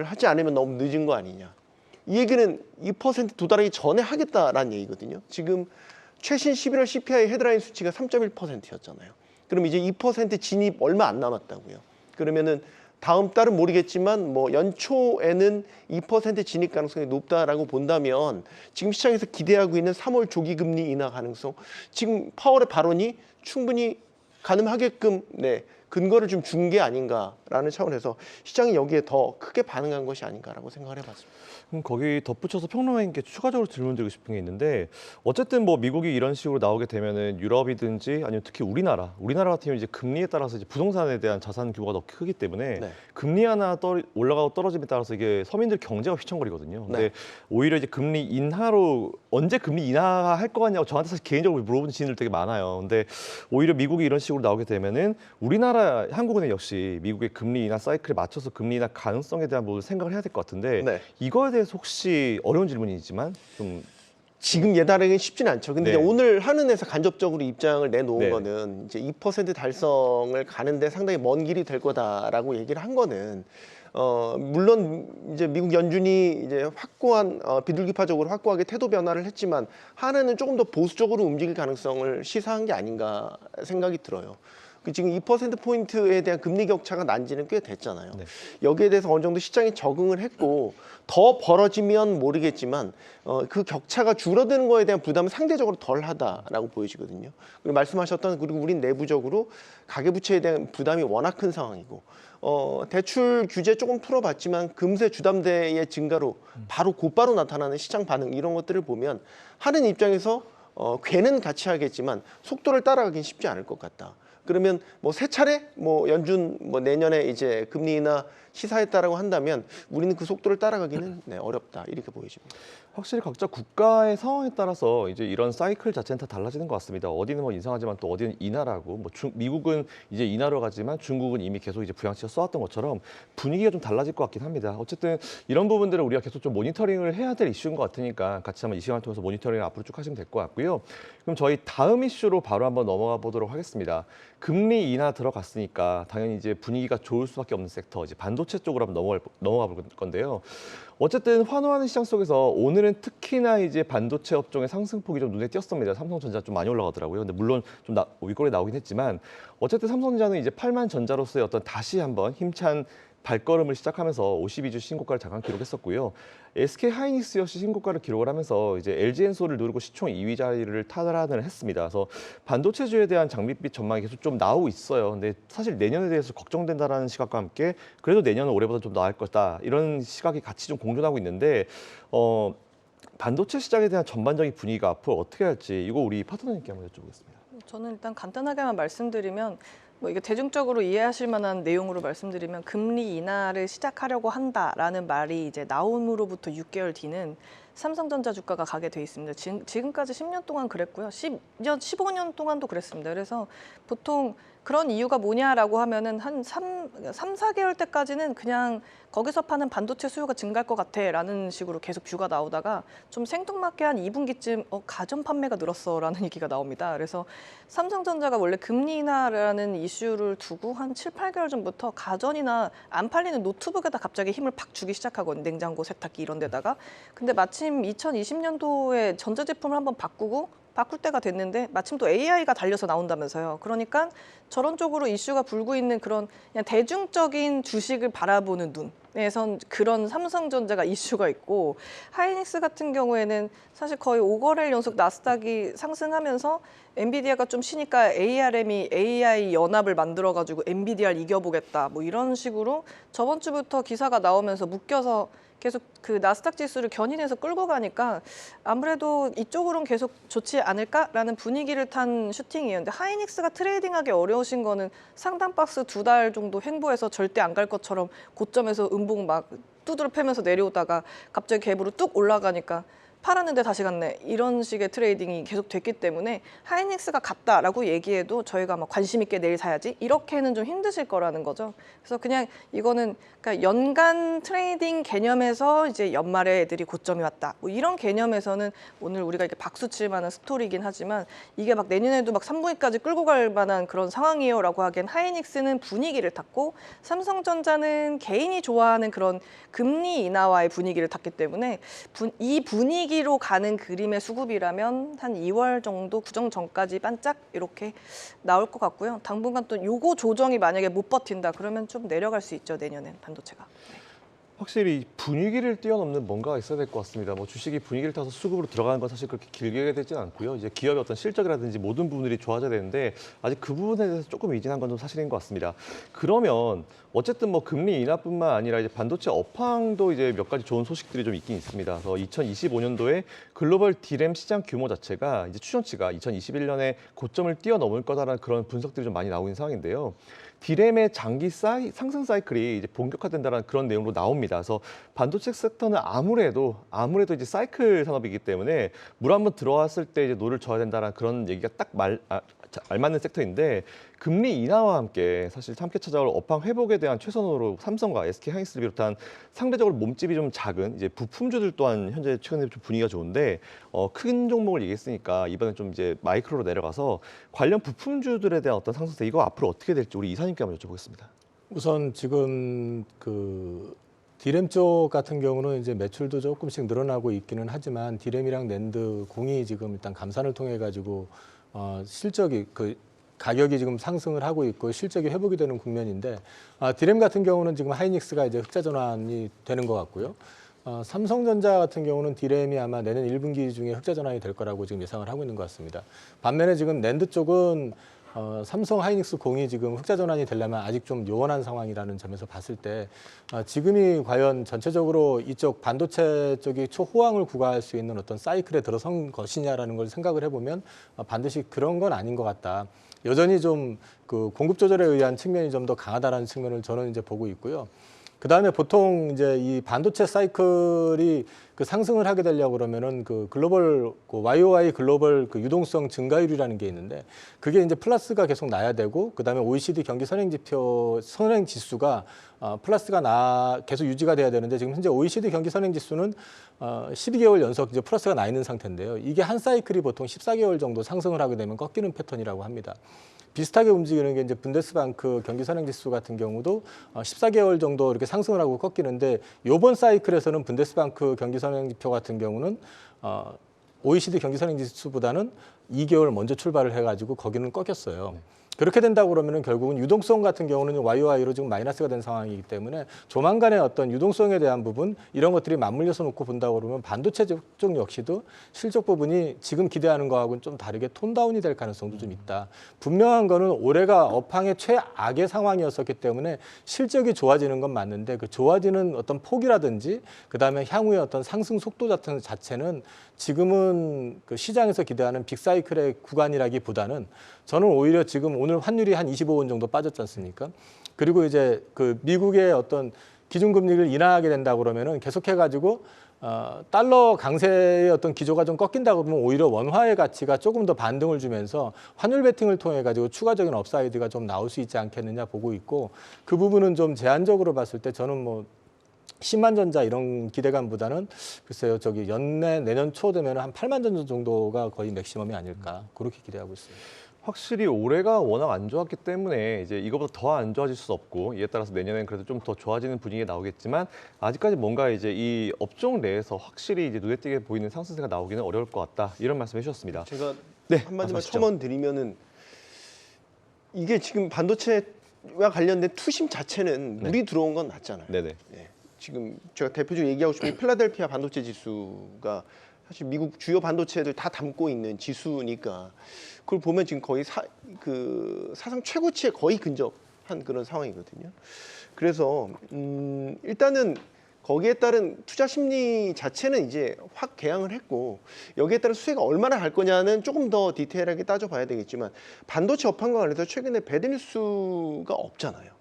하지 않으면 너무 늦은 거 아니냐. 이 얘기는 2% 도달하기 전에 하겠다라는 얘기거든요. 지금 최신 11월 CPI 헤드라인 수치가 3.1%였잖아요. 그럼 이제 2% 진입 얼마 안 남았다고요. 그러면은 다음 달은 모르겠지만 뭐 연초에는 2% 진입 가능성이 높다라고 본다면 지금 시장에서 기대하고 있는 3월 조기 금리 인하 가능성 지금 파월의 발언이 충분히 가능하게끔 근거를 좀 준 게 아닌가라는 차원에서 시장이 여기에 더 크게 반응한 것이 아닌가라고 생각을 해봤습니다. 그럼 거기 덧붙여서 평론가님께 추가적으로 질문드리고 싶은 게 있는데 어쨌든 뭐 미국이 이런 식으로 나오게 되면은 유럽이든지 아니면 특히 우리나라 같은 경우 이제 금리에 따라서 이제 부동산에 대한 자산 규모가 더 크기 때문에 네. 금리 하나 올라가고 떨어짐에 따라서 이게 서민들 경제가 휘청거리거든요. 근데 네. 오히려 이제 금리 인하로 언제 금리 인하할 거 같냐고 저한테 사실 개인적으로 물어보는 지인들 되게 많아요. 근데 오히려 미국이 이런 식으로 나오게 되면은 우리나라 우리나라 한국은행 역시 미국의 금리 인하 사이클에 맞춰서 금리 인하 가능성에 대한 부분을 생각을 해야 될 것 같은데 네. 이거에 대해서 혹시 어려운 질문이지만 좀 지금 예단하기는 쉽진 않죠. 근데 네. 이제 오늘 한은에서 간접적으로 입장을 내놓은 네. 거는 이제 2% 달성을 가는데 상당히 먼 길이 될 거다라고 얘기를 한 거는 물론 이제 미국 연준이 이제 확고한 비둘기파적으로 확고하게 태도 변화를 했지만 한은은 조금 더 보수적으로 움직일 가능성을 시사한 게 아닌가 생각이 들어요. 지금 2%포인트에 대한 금리 격차가 난 지는 꽤 됐잖아요. 네. 여기에 대해서 어느 정도 시장이 적응을 했고 더 벌어지면 모르겠지만 그 격차가 줄어드는 거에 대한 부담은 상대적으로 덜하다라고 보여지거든요. 그리고 말씀하셨던 그리고 우린 내부적으로 가계부채에 대한 부담이 워낙 큰 상황이고 대출 규제 조금 풀어봤지만 금세 주담대의 증가로 바로 곧바로 나타나는 시장 반응 이런 것들을 보면 하는 입장에서 괴는 같이 하겠지만 속도를 따라가긴 쉽지 않을 것 같다. 그러면 뭐 세 차례 뭐 연준 뭐 내년에 이제 금리 인하 시사했다라고 한다면 우리는 그 속도를 따라가기는 어렵다 이렇게 보여집니다. 확실히 각자 국가의 상황에 따라서 이제 이런 사이클 자체는 다 달라지는 것 같습니다. 어디는 뭐 인상하지만 또 어디는 인하라고, 뭐 미국은 이제 인하로 가지만 중국은 이미 계속 이제 부양치를 써왔던 것처럼 분위기가 좀 달라질 것 같긴 합니다. 어쨌든 이런 부분들을 우리가 계속 좀 모니터링을 해야 될 이슈인 것 같으니까 같이 한번 이 시간을 통해서 모니터링을 앞으로 쭉 하시면 될 것 같고요. 그럼 저희 다음 이슈로 바로 한번 넘어가 보도록 하겠습니다. 금리 인하 들어갔으니까 당연히 이제 분위기가 좋을 수밖에 없는 섹터, 이제 반도체 쪽으로 한번 넘어가 볼 건데요. 어쨌든 환호하는 시장 속에서 오늘은 특히나 이제 반도체 업종의 상승폭이 좀 눈에 띄었습니다. 삼성전자 좀 많이 올라가더라고요. 근데 물론 좀 윗골에 나오긴 했지만 어쨌든 삼성전자는 이제 8만 전자로서의 어떤 다시 한번 힘찬 발걸음을 시작하면서 52주 신고가를 잠깐 기록했었고요. SK 하이닉스 역시 신고가를 기록을 하면서 이제 LG엔솔을 누르고 시총 2위 자리를 탈환을 했습니다. 그래서 반도체주에 대한 장밋빛 전망이 계속 좀 나오고 있어요. 근데 사실 내년에 대해서 걱정된다라는 시각과 함께 그래도 내년은 올해보다 좀 나을 거다 이런 시각이 같이 좀 공존하고 있는데 반도체 시장에 대한 전반적인 분위기가 앞으로 어떻게 할지 이거 우리 파트너님께 한번 여쭤보겠습니다. 저는 일단 간단하게만 말씀드리면 뭐 이게 대중적으로 이해하실 만한 내용으로 말씀드리면 금리 인하를 시작하려고 한다라는 말이 이제 나옴으로부터 6개월 뒤는 삼성전자 주가가 가게 돼 있습니다. 지금까지 10년 동안 그랬고요. 10년, 15년 동안도 그랬습니다. 그래서 보통 그런 이유가 뭐냐라고 하면은 한 4개월 때까지는 그냥 거기서 파는 반도체 수요가 증가할 것 같아라는 식으로 계속 뷰가 나오다가 좀 생뚱맞게 한 2분기쯤 가전 판매가 늘었어라는 얘기가 나옵니다. 그래서 삼성전자가 원래 금리 인하라는 이슈를 두고 한 7, 8개월 전부터 가전이나 안 팔리는 노트북에다 갑자기 힘을 팍 주기 시작하거든요. 냉장고, 세탁기 이런 데다가. 근데 마침 2020년도에 전자제품을 한번 바꿀 때가 됐는데 마침 또 AI가 달려서 나온다면서요. 그러니까 저런 쪽으로 이슈가 불고 있는 그런 그냥 대중적인 주식을 바라보는 눈에선 그런 삼성전자가 이슈가 있고 하이닉스 같은 경우에는 사실 거의 5거래일 연속 나스닥이 상승하면서 엔비디아가 좀 쉬니까 ARM이 AI 연합을 만들어가지고 엔비디아를 이겨보겠다 뭐 이런 식으로 저번 주부터 기사가 나오면서 묶여서 계속 그 나스닥 지수를 견인해서 끌고 가니까 아무래도 이쪽으로는 계속 좋지 않을까라는 분위기를 탄 슈팅이었는데 하이닉스가 트레이딩하기 어려우신 거는 상단 박스 2달 정도 횡보해서 절대 안 갈 것처럼 고점에서 음봉 막 두드러 패면서 내려오다가 갑자기 갭으로 뚝 올라가니까 팔았는데 다시 갔네 이런 식의 트레이딩이 계속 됐기 때문에 하이닉스가 갔다라고 얘기해도 저희가 막 관심 있게 내일 사야지 이렇게는 좀 힘드실 거라는 거죠. 그래서 그냥 이거는 그러니까 연간 트레이딩 개념에서 이제 연말에 애들이 고점이 왔다 뭐 이런 개념에서는 오늘 우리가 이렇게 박수 칠 만한 스토리이긴 하지만 이게 막 내년에도 막 3분기까지 끌고 갈 만한 그런 상황이에요라고 하기엔 하이닉스는 분위기를 탔고 삼성전자는 개인이 좋아하는 그런 금리 인하와의 분위기를 탔기 때문에 이 분위기로 가는 그림의 수급이라면 한 2월 정도 구정 전까지 반짝 이렇게 나올 것 같고요. 당분간 또 요거 조정이 만약에 못 버틴다 그러면 좀 내려갈 수 있죠. 내년엔 반도체가. 네. 확실히 분위기를 뛰어넘는 뭔가가 있어야 될 것 같습니다. 뭐 주식이 분위기를 타서 수급으로 들어가는 건 사실 그렇게 길게 되지는 않고요. 이제 기업의 어떤 실적이라든지 모든 부분들이 좋아져야 되는데 아직 그 부분에 대해서 조금 미진한 건 좀 사실인 것 같습니다. 그러면 어쨌든 뭐 금리 인하뿐만 아니라 이제 반도체 업황도 이제 몇 가지 좋은 소식들이 좀 있긴 있습니다. 그래서 2025년도에 글로벌 디램 시장 규모 자체가 이제 추정치가 2021년에 고점을 뛰어넘을 거다라는 그런 분석들이 좀 많이 나오고 있는 상황인데요. 디램의 장기 상승 사이클이 이제 본격화된다는 그런 내용으로 나옵니다. 그래서 반도체 섹터는 아무래도 이제 사이클 산업이기 때문에 물 한번 들어왔을 때 이제 노를 져야 된다는 그런 얘기가 딱 알맞는 섹터인데 금리 인하와 함께 사실 함께 찾아올 업황 회복에 대한 최선으로 삼성과 SK 하이닉스를 비롯한 상대적으로 몸집이 좀 작은 이제 부품주들 또한 현재 최근에 좀 분위기가 좋은데 큰 종목을 얘기했으니까 이번에 좀 이제 마이크로로 내려가서 관련 부품주들에 대한 어떤 상승세 이거 앞으로 어떻게 될지 우리 이사님께 한번 여쭤보겠습니다. 우선 지금 그 디램 쪽 같은 경우는 이제 매출도 조금씩 늘어나고 있기는 하지만 디램이랑 낸드 공이 지금 일단 감산을 통해 가지고 실적이 그 가격이 지금 상승을 하고 있고 실적이 회복이 되는 국면인데 디램 같은 경우는 지금 하이닉스가 이제 흑자 전환이 되는 것 같고요. 삼성전자 같은 경우는 디램이 아마 내년 1분기 중에 흑자 전환이 될 거라고 지금 예상을 하고 있는 것 같습니다. 반면에 지금 낸드 쪽은 삼성 하이닉스 공이 지금 흑자 전환이 되려면 아직 좀 요원한 상황이라는 점에서 봤을 때 지금이 과연 전체적으로 이쪽 반도체 쪽이 초호황을 구가할 수 있는 어떤 사이클에 들어선 것이냐라는 걸 생각을 해보면 반드시 그런 건 아닌 것 같다. 여전히 좀 그 공급 조절에 의한 측면이 좀 더 강하다라는 측면을 저는 이제 보고 있고요. 그 다음에 보통 이제 이 반도체 사이클이 그 상승을 하게 되려고 그러면은 그 글로벌 그 YOY 글로벌 그 유동성 증가율이라는 게 있는데 그게 이제 플러스가 계속 나야 되고 그 다음에 OECD 경기 선행 지수가 플러스가 계속 유지가 돼야 되는데 지금 현재 OECD 경기 선행 지수는 12개월 연속 이제 플러스가 나 있는 상태인데요. 이게 한 사이클이 보통 14개월 정도 상승을 하게 되면 꺾이는 패턴이라고 합니다. 비슷하게 움직이는 게 이제 분데스방크 경기 선행 지수 같은 경우도 14개월 정도 이렇게 상승을 하고 꺾이는데 이번 사이클에서는 분데스방크 경기 선행 지표 같은 경우는 OECD 경기 선행 지수보다는 2개월 먼저 출발을 해가지고 거기는 꺾였어요. 그렇게 된다고 그러면은 결국은 유동성 같은 경우는 YOY로 지금 마이너스가 된 상황이기 때문에 조만간에 어떤 유동성에 대한 부분 이런 것들이 맞물려서 놓고 본다고 그러면 반도체 쪽 역시도 실적 부분이 지금 기대하는 거하고는 좀 다르게 톤다운이 될 가능성도 좀 있다. 분명한 거는 올해가 업황의 최악의 상황이었었기 때문에 실적이 좋아지는 건 맞는데 그 좋아지는 어떤 폭이라든지 그다음에 향후의 어떤 상승 속도 자체는 지금은 그 시장에서 기대하는 빅사이클의 구간이라기보다는 저는 오히려 지금 오늘 환율이 한 25원 정도 빠졌지 않습니까? 그리고 이제 그 미국의 어떤 기준금리를 인하하게 된다 그러면은 계속해가지고 달러 강세의 어떤 기조가 좀 꺾인다 그러면 오히려 원화의 가치가 조금 더 반등을 주면서 환율 베팅을 통해 가지고 추가적인 업사이드가 좀 나올 수 있지 않겠느냐 보고 있고 그 부분은 좀 제한적으로 봤을 때 저는 뭐 10만 전자 이런 기대감보다는 글쎄요 저기 내년 초 되면 한 8만 전자 정도가 거의 맥시멈이 아닐까 그렇게 기대하고 있습니다. 확실히 올해가 워낙 안 좋았기 때문에 이제 이거보다 더 안 좋아질 수 없고 이에 따라서 내년엔 그래도 좀 더 좋아지는 분위기가 나오겠지만 아직까지 뭔가 이제 이 업종 내에서 확실히 이제 눈에 띄게 보이는 상승세가 나오기는 어려울 것 같다 이런 말씀해 주셨습니다. 제가 네, 한마디만 말씀하시죠. 첨언 드리면은 이게 지금 반도체와 관련된 투심 자체는 물이 들어온 건 맞잖아요. 네네. 네. 지금 제가 대표적으로 얘기하고 싶은 게 필라델피아 반도체 지수가 사실 미국 주요 반도체들 다 담고 있는 지수니까 그걸 보면 지금 거의 사상 최고치에 거의 근접한 그런 상황이거든요. 그래서 일단은 거기에 따른 투자 심리 자체는 이제 확 개양을 했고 여기에 따른 수혜가 얼마나 갈 거냐는 조금 더 디테일하게 따져봐야 되겠지만 반도체 업황과 관련해서 최근에 배드뉴스가 없잖아요.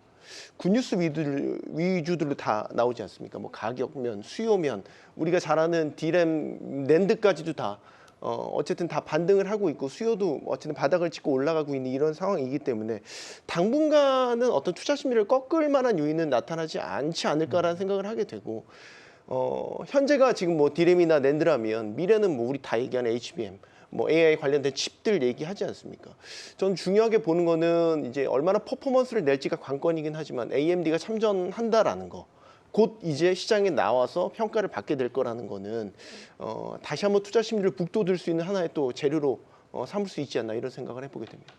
굿뉴스 위주들로 다 나오지 않습니까? 뭐 가격면, 수요면, 우리가 잘 아는 디램, 낸드까지도 다 어쨌든 다 반등을 하고 있고 수요도 어쨌든 바닥을 찍고 올라가고 있는 이런 상황이기 때문에 당분간은 어떤 투자 심리를 꺾을 만한 요인은 나타나지 않지 않을까라는 생각을 하게 되고 현재가 지금 뭐 디램이나 낸드라면 미래는 뭐 우리 다 얘기하는 HBM 뭐 AI 관련된 칩들 얘기하지 않습니까? 전 중요하게 보는 거는 이제 얼마나 퍼포먼스를 낼지가 관건이긴 하지만 AMD가 참전한다라는 거. 곧 이제 시장에 나와서 평가를 받게 될 거라는 거는 다시 한번 투자 심리를 북돋을 수 있는 하나의 또 재료로 삼을 수 있지 않나 이런 생각을 해보게 됩니다.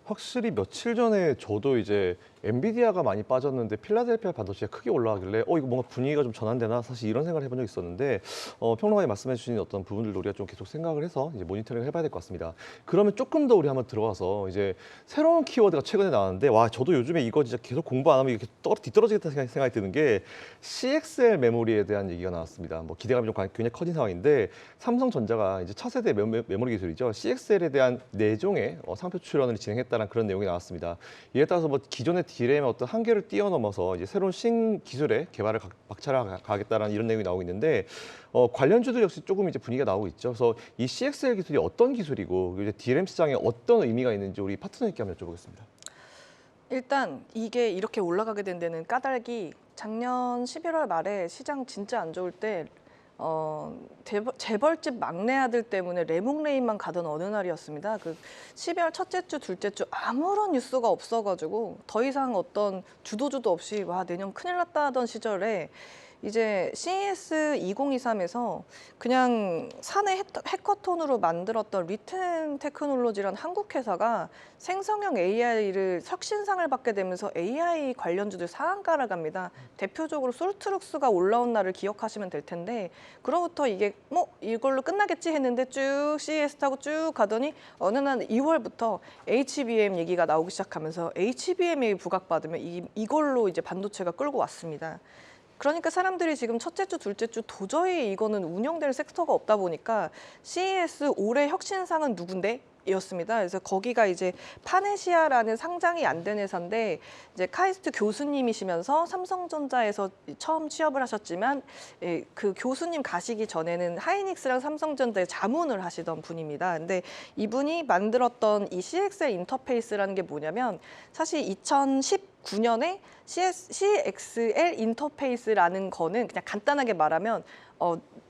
확실히 며칠 전에 저도 이제 엔비디아가 많이 빠졌는데 필라델피아 반도체가 크게 올라가길래 이거 뭔가 분위기가 좀 전환되나 사실 이런 생각을 해본 적이 있었는데 평론가님 말씀해 주신 어떤 부분들도 우리가 좀 계속 생각을 해서 이제 모니터링을 해봐야 될 것 같습니다. 그러면 조금 더 우리 한번 들어가서 이제 새로운 키워드가 최근에 나왔는데 와 저도 요즘에 이거 진짜 계속 공부 안 하면 이렇게 뒤떨어지겠다 생각이 드는 게 CXL 메모리에 대한 얘기가 나왔습니다. 뭐 기대감이 좀 굉장히 커진 상황인데 삼성전자가 이제 차세대 메모리 기술이죠. CXL에 대한 4종의 상표 출원을 진행했다는 그런 내용이 나왔습니다. 이에 따라서 뭐 기존의 D램의 어떤 한계를 뛰어넘어서 이제 새로운 신기술의 개발을 박차가겠다라는 이런 내용이 나오고 있는데 관련주들 역시 조금 이제 분위기가 나오고 있죠. 그래서 이 CXL 기술이 어떤 기술이고 이제 D램 시장에 어떤 의미가 있는지 우리 파트너님께 한번 여쭤보겠습니다. 일단 이게 이렇게 올라가게 된 데는 까닭이 작년 11월 말에 시장 진짜 안 좋을 때 재벌집 막내 아들 때문에 레몽레인만 가던 어느 날이었습니다. 그 12월 첫째 주, 둘째 주 아무런 뉴스가 없어가지고 더 이상 어떤 주도주도 없이 와 내년 큰일 났다 하던 시절에 이제 CES 2023에서 그냥 사내 해커톤으로 만들었던 리튼 테크놀로지라는 한국 회사가 생성형 AI를 혁신상을 받게 되면서 AI 관련주들 상한가를 갑니다. 대표적으로 솔트룩스가 올라온 날을 기억하시면 될 텐데 그로부터 이게 뭐 이걸로 끝나겠지 했는데 쭉 CES 타고 쭉 가더니 어느 날 2월부터 HBM 얘기가 나오기 시작하면서 HBM이 부각받으면 이걸로 이제 반도체가 끌고 왔습니다. 그러니까 사람들이 지금 첫째 주, 둘째 주 도저히 이거는 운영될 섹터가 없다 보니까 CES 올해 혁신상은 누군데? 이었습니다. 그래서 거기가 이제 파네시아라는 상장이 안 된 회사인데 이제 카이스트 교수님이시면서 삼성전자에서 처음 취업을 하셨지만 그 교수님 가시기 전에는 하이닉스랑 삼성전자에 자문을 하시던 분입니다. 근데 이분이 만들었던 이 CXL 인터페이스라는 게 뭐냐면 사실 2019년에 CXL 인터페이스라는 거는 그냥 간단하게 말하면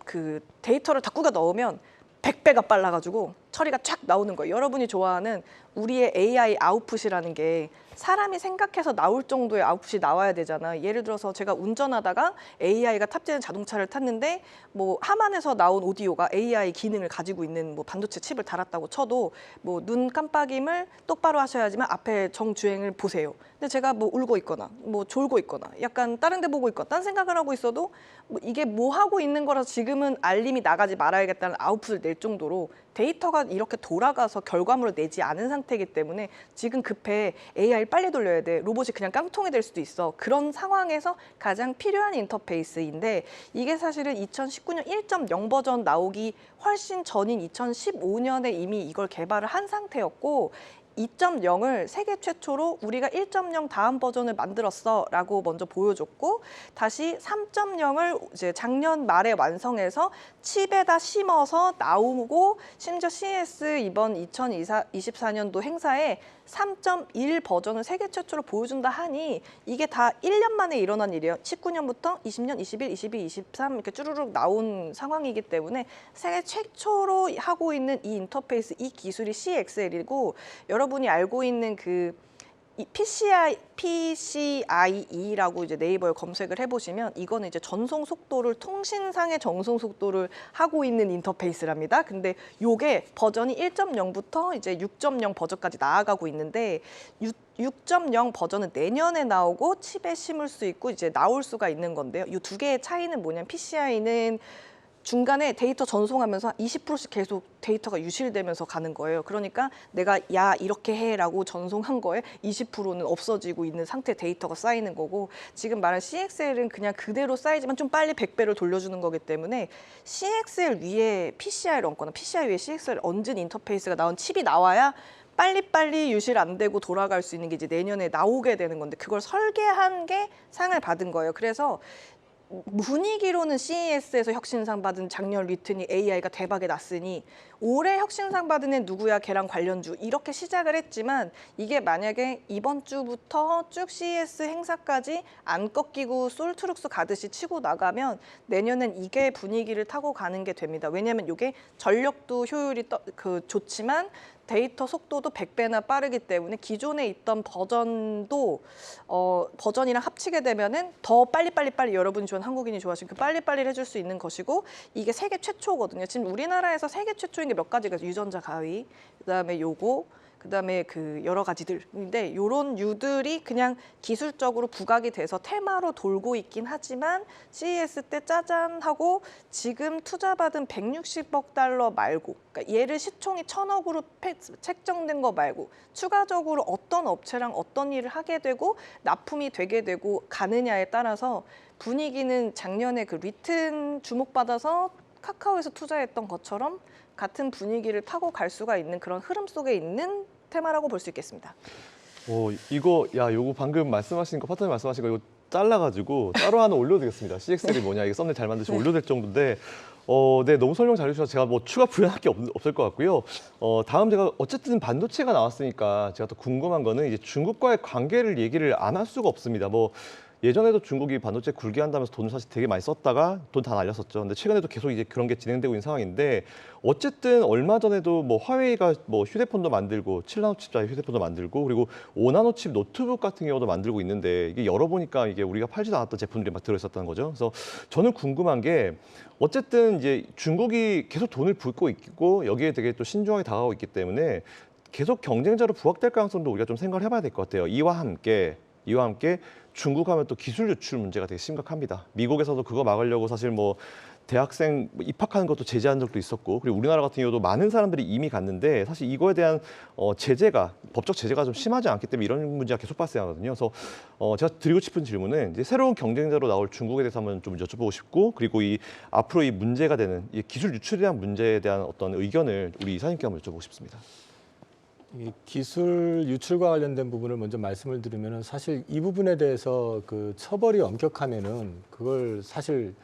그 데이터를 다 꾸겨 넣으면 100배가 빨라가지고 처리가 쫙 나오는 거예요. 여러분이 좋아하는 우리의 AI 아웃풋이라는 게 사람이 생각해서 나올 정도의 아웃풋이 나와야 되잖아. 예를 들어서 제가 운전하다가 AI가 탑재된 자동차를 탔는데 뭐 하만에서 나온 오디오가 AI 기능을 가지고 있는 뭐 반도체 칩을 달았다고 쳐도 뭐 눈 깜빡임을 똑바로 하셔야지만 앞에 정주행을 보세요. 근데 제가 뭐 울고 있거나 뭐 졸고 있거나 약간 다른 데 보고 있거나 딴 생각을 하고 있어도 뭐 이게 뭐 하고 있는 거라서 지금은 알림이 나가지 말아야겠다는 아웃풋을 낼 정도로 데이터가 이렇게 돌아가서 결과물을 내지 않은 상태이기 때문에 지금 급해 AI 빨리 돌려야 돼. 로봇이 그냥 깡통이 될 수도 있어. 그런 상황에서 가장 필요한 인터페이스인데 이게 사실은 2019년 1.0 버전 나오기 훨씬 전인 2015년에 이미 이걸 개발을 한 상태였고 2.0을 세계 최초로 우리가 1.0 다음 버전을 만들었어라고 먼저 보여줬고 다시 3.0을 이제 작년 말에 완성해서 칩에다 심어서 나오고 심지어 CES 이번 2024년도 행사에 3.1 버전을 세계 최초로 보여준다 하니 이게 다 1년 만에 일어난 일이에요. 19년부터 20년, 21, 22, 23 이렇게 쭈루룩 나온 상황이기 때문에 세계 최초로 하고 있는 이 인터페이스, 이 기술이 CXL이고 여러분이 알고 있는 그 PCIe라고 이제 네이버에 검색을 해보시면 이거는 이제 전송 속도를 통신상의 전송 속도를 하고 있는 인터페이스랍니다. 근데 요게 버전이 1.0부터 이제 6.0 버전까지 나아가고 있는데 6.0 버전은 내년에 나오고 칩에 심을 수 있고 이제 나올 수가 있는 건데요. 이 두 개의 차이는 뭐냐면 PCI는 중간에 데이터 전송하면서 20%씩 계속 데이터가 유실되면서 가는 거예요. 그러니까 내가 야 이렇게 해라고 전송한 거에 20%는 없어지고 있는 상태 데이터가 쌓이는 거고 지금 말한 CXL은 그냥 그대로 쌓이지만 좀 빨리 100배를 돌려주는 거기 때문에 CXL 위에 PCI를 얹거나 PCI 위에 CXL을 얹은 인터페이스가 나온 칩이 나와야 빨리빨리 유실 안 되고 돌아갈 수 있는 게 이제 내년에 나오게 되는 건데 그걸 설계한 게 상을 받은 거예요. 그래서 분위기로는 CES에서 혁신상 받은 작년 리튼이 AI가 대박이 났으니 올해 혁신상 받은 애 누구야 걔랑 관련주 이렇게 시작을 했지만 이게 만약에 이번 주부터 쭉 CES 행사까지 안 꺾이고 솔트룩스 가듯이 치고 나가면 내년엔 이게 분위기를 타고 가는 게 됩니다. 왜냐하면 이게 전력도 효율이 좋지만 데이터 속도도 100배나 빠르기 때문에 기존에 있던 버전도 버전이랑 합치게 되면은 더 빨리 여러분이 좋아하는 한국인이 좋아하시는 그 빨리빨리 해줄 수 있는 것이고 이게 세계 최초거든요. 지금 우리나라에서 세계 최초인 게 몇 가지가 유전자 가위, 그다음에 요거, 그다음에 그 여러 가지들인데 요런 유들이 그냥 기술적으로 부각이 돼서 테마로 돌고 있긴 하지만 CES 때 짜잔 하고 지금 투자받은 160억 달러 말고 그러니까 얘를 시총이 1,000억으로 책정된 거 말고 추가적으로 어떤 업체랑 어떤 일을 하게 되고 납품이 되게 되고 가느냐에 따라서 분위기는 작년에 그 리튼 주목받아서 카카오에서 투자했던 것처럼 같은 분위기를 타고 갈 수가 있는 그런 흐름 속에 있는 테마라고 볼 수 있겠습니다. 이거 요거 방금 말씀하신 거 파트너님 말씀하신 거 이거 잘라가지고 따로 하나 올려드리겠습니다. CXL이 뭐냐 이게 썸네일 잘 만드시고 올려드릴 정도인데 네 너무 설명 잘해주셔서 제가 뭐 추가 부연할 게 없을 것 같고요. 다음 제가 어쨌든 반도체가 나왔으니까 제가 또 궁금한 거는 이제 중국과의 관계를 얘기를 안 할 수가 없습니다. 뭐 예전에도 중국이 반도체 굴게 한다면서 돈을 사실 되게 많이 썼다가 돈 다 날렸었죠. 근데 최근에도 계속 이제 그런 게 진행되고 있는 상황인데 어쨌든 얼마 전에도 뭐 화웨이가 뭐 휴대폰도 만들고 7나노 칩짜리 휴대폰도 만들고 그리고 5나노 칩 노트북 같은 경우도 만들고 있는데 이게 열어보니까 이게 우리가 팔지도 않았던 제품들이 막 들어있었다는 거죠. 그래서 저는 궁금한 게 어쨌든 이제 중국이 계속 돈을 붓고 있고 여기에 되게 또 신중하게 다가가고 있기 때문에 계속 경쟁자로 부각될 가능성도 우리가 좀 생각을 해봐야 될 것 같아요. 이와 함께 중국 하면 또 기술 유출 문제가 되게 심각합니다. 미국에서도 그거 막으려고 사실 뭐 대학생 입학하는 것도 제재한 적도 있었고 그리고 우리나라 같은 경우도 많은 사람들이 이미 갔는데 사실 이거에 대한 법적 제재가 좀 심하지 않기 때문에 이런 문제가 계속 발생하거든요. 그래서 제가 드리고 싶은 질문은 이제 새로운 경쟁자로 나올 중국에 대해서 한번 좀 여쭤보고 싶고 그리고 앞으로 이 문제가 되는 이 기술 유출에 대한 문제에 대한 어떤 의견을 우리 이사님께 한번 여쭤보고 싶습니다. 이 기술 유출과 관련된 부분을 먼저 말씀을 드리면은 사실 이 부분에 대해서 그 처벌이 엄격하면은 그걸 사실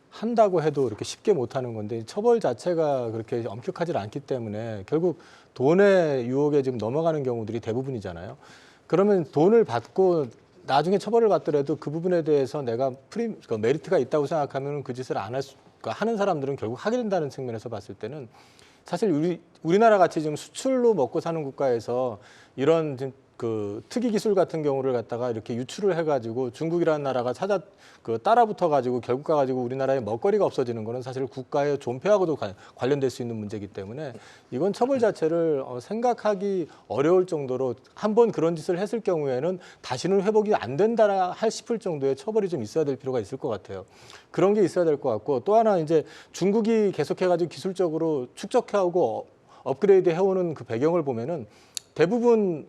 한다고 해도 이렇게 쉽게 못하는 건데 처벌 자체가 그렇게 엄격하지 않기 때문에 결국 돈의 유혹에 지금 넘어가는 경우들이 대부분이잖아요. 그러면 돈을 받고 나중에 처벌을 받더라도 그 부분에 대해서 내가 메리트가 있다고 생각하면 그 짓을 안 할 수, 그러니까 하는 사람들은 결국 하게 된다는 측면에서 봤을 때는 사실 우리나라 같이 지금 수출로 먹고 사는 국가에서 이런 그 특이 기술 같은 경우를 갖다가 이렇게 유출을 해가지고 중국이라는 나라가 따라붙어 가지고 결국 가가지고 우리나라의 먹거리가 없어지는 거는 사실 국가의 존폐하고도 관련될 수 있는 문제이기 때문에 이건 처벌 자체를 생각하기 어려울 정도로 한번 그런 짓을 했을 경우에는 다시는 회복이 안 된다 싶을 정도의 처벌이 좀 있어야 될 필요가 있을 것 같아요. 그런 게 있어야 될 것 같고 또 하나 이제 중국이 계속해가지고 기술적으로 축적해오고 업그레이드 해오는 그 배경을 보면은 대부분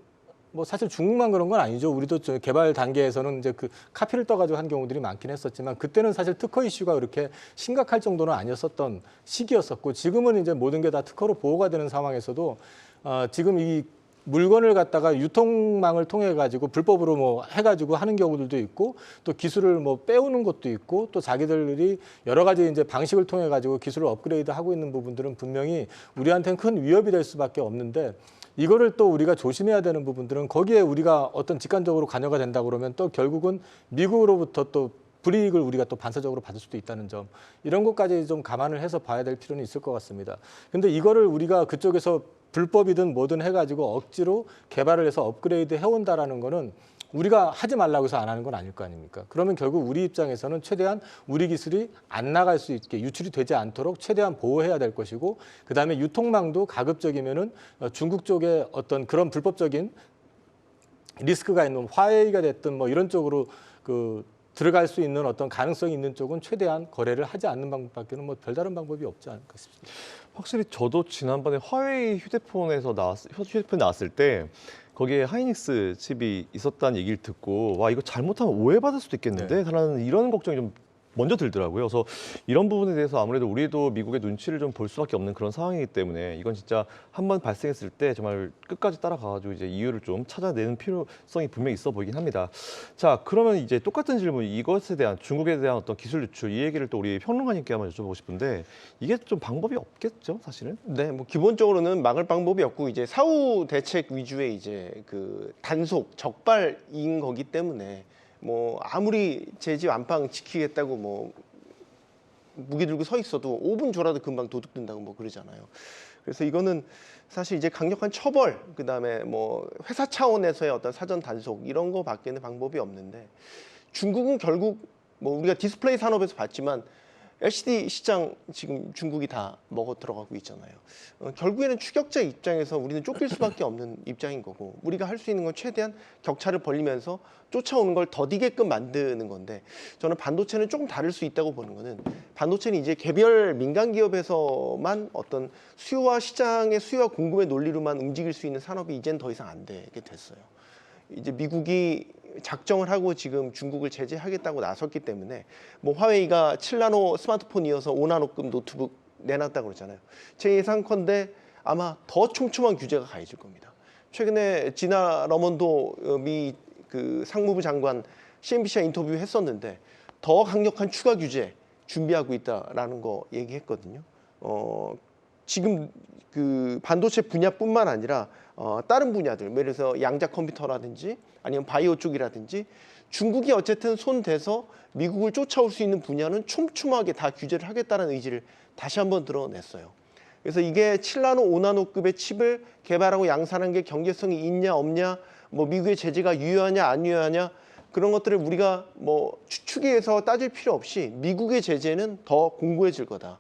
뭐 사실 중국만 그런 건 아니죠. 우리도 개발 단계에서는 이제 그 카피를 떠가지고 한 경우들이 많긴 했었지만 그때는 사실 특허 이슈가 그렇게 심각할 정도는 아니었었던 시기였었고 지금은 이제 모든 게 다 특허로 보호가 되는 상황에서도 지금 이 물건을 갖다가 유통망을 통해 가지고 불법으로 뭐 해가지고 하는 경우들도 있고 또 기술을 뭐 빼오는 것도 있고 또 자기들이 여러 가지 이제 방식을 통해 가지고 기술을 업그레이드하고 있는 부분들은 분명히 우리한테는 큰 위협이 될 수밖에 없는데. 이거를 또 우리가 조심해야 되는 부분들은 거기에 우리가 어떤 직간접으로 관여가 된다 그러면 또 결국은 미국으로부터 또 불이익을 우리가 또 반사적으로 받을 수도 있다는 점 이런 것까지 좀 감안을 해서 봐야 될 필요는 있을 것 같습니다. 근데 이거를 우리가 그쪽에서 불법이든 뭐든 해가지고 억지로 개발을 해서 업그레이드 해온다라는 거는 우리가 하지 말라고 해서 안 하는 건 아닐 거 아닙니까? 그러면 결국 우리 입장에서는 최대한 우리 기술이 안 나갈 수 있게 유출이 되지 않도록 최대한 보호해야 될 것이고 그다음에 유통망도 가급적이면은 중국 쪽에 어떤 그런 불법적인 리스크가 있는 화웨이가 됐든 뭐 이런 쪽으로 들어갈 수 있는 어떤 가능성이 있는 쪽은 최대한 거래를 하지 않는 방법밖에는 뭐 별다른 방법이 없지 않을까 싶습니다. 확실히 저도 지난번에 화웨이 휴대폰이 나왔을 때 거기에 하이닉스 칩이 있었다는 얘기를 듣고 와 이거 잘못하면 오해받을 수도 있겠는데 라는 이런 걱정이 좀 먼저 들더라고요. 그래서 이런 부분에 대해서 아무래도 우리도 미국의 눈치를 좀 볼 수밖에 없는 그런 상황이기 때문에 이건 진짜 한번 발생했을 때 정말 끝까지 따라가가지고 이제 이유를 좀 찾아내는 필요성이 분명히 있어 보이긴 합니다. 자, 그러면 이제 똑같은 질문 이것에 대한 중국에 대한 어떤 기술 유출 이 얘기를 또 우리 평론가님께 한번 여쭤보고 싶은데 이게 좀 방법이 없겠죠, 사실은? 네, 뭐 기본적으로는 막을 방법이 없고 이제 사후 대책 위주의 이제 그 단속 적발인 거기 때문에 뭐 아무리 제지 완빵 지키겠다고 뭐 무기 들고 서 있어도 5분 줘라도 금방 도둑된다고 뭐 그러잖아요. 그래서 이거는 사실 이제 강력한 처벌, 그다음에 뭐 회사 차원에서의 어떤 사전 단속 이런 거밖에는 방법이 없는데 중국은 결국 뭐 우리가 디스플레이 산업에서 봤지만 LCD 시장 지금 중국이 다 먹어 들어가고 있잖아요. 결국에는 추격자 입장에서 우리는 쫓길 수밖에 없는 입장인 거고 우리가 할 수 있는 건 최대한 격차를 벌리면서 쫓아오는 걸 더디게끔 만드는 건데 저는 반도체는 조금 다를 수 있다고 보는 거는 반도체는 이제 개별 민간 기업에서만 어떤 수요와 시장의 수요와 공급의 논리로만 움직일 수 있는 산업이 이젠 더 이상 안 되게 됐어요. 이제 미국이 작정을 하고 지금 중국을 제재하겠다고 나섰기 때문에 뭐 화웨이가 7나노 스마트폰이어서 5나노급 노트북 내놨다고 그러잖아요. 제 예상컨대 아마 더 촘촘한 규제가 가해질 겁니다. 최근에 지나 러먼도 미 그 상무부 장관 CNBC와 인터뷰했었는데 더 강력한 추가 규제 준비하고 있다라는 거 얘기했거든요. 지금 그 반도체 분야뿐만 아니라 다른 분야들, 예를 들어서 양자 컴퓨터라든지 아니면 바이오 쪽이라든지 중국이 어쨌든 손대서 미국을 쫓아올 수 있는 분야는 촘촘하게 다 규제를 하겠다는 의지를 다시 한번 드러냈어요. 그래서 이게 7나노, 5나노급의 칩을 개발하고 양산한 게 경제성이 있냐 없냐, 뭐 미국의 제재가 유효하냐 안 유효하냐 그런 것들을 우리가 뭐 추측해서 따질 필요 없이 미국의 제재는 더 공고해질 거다.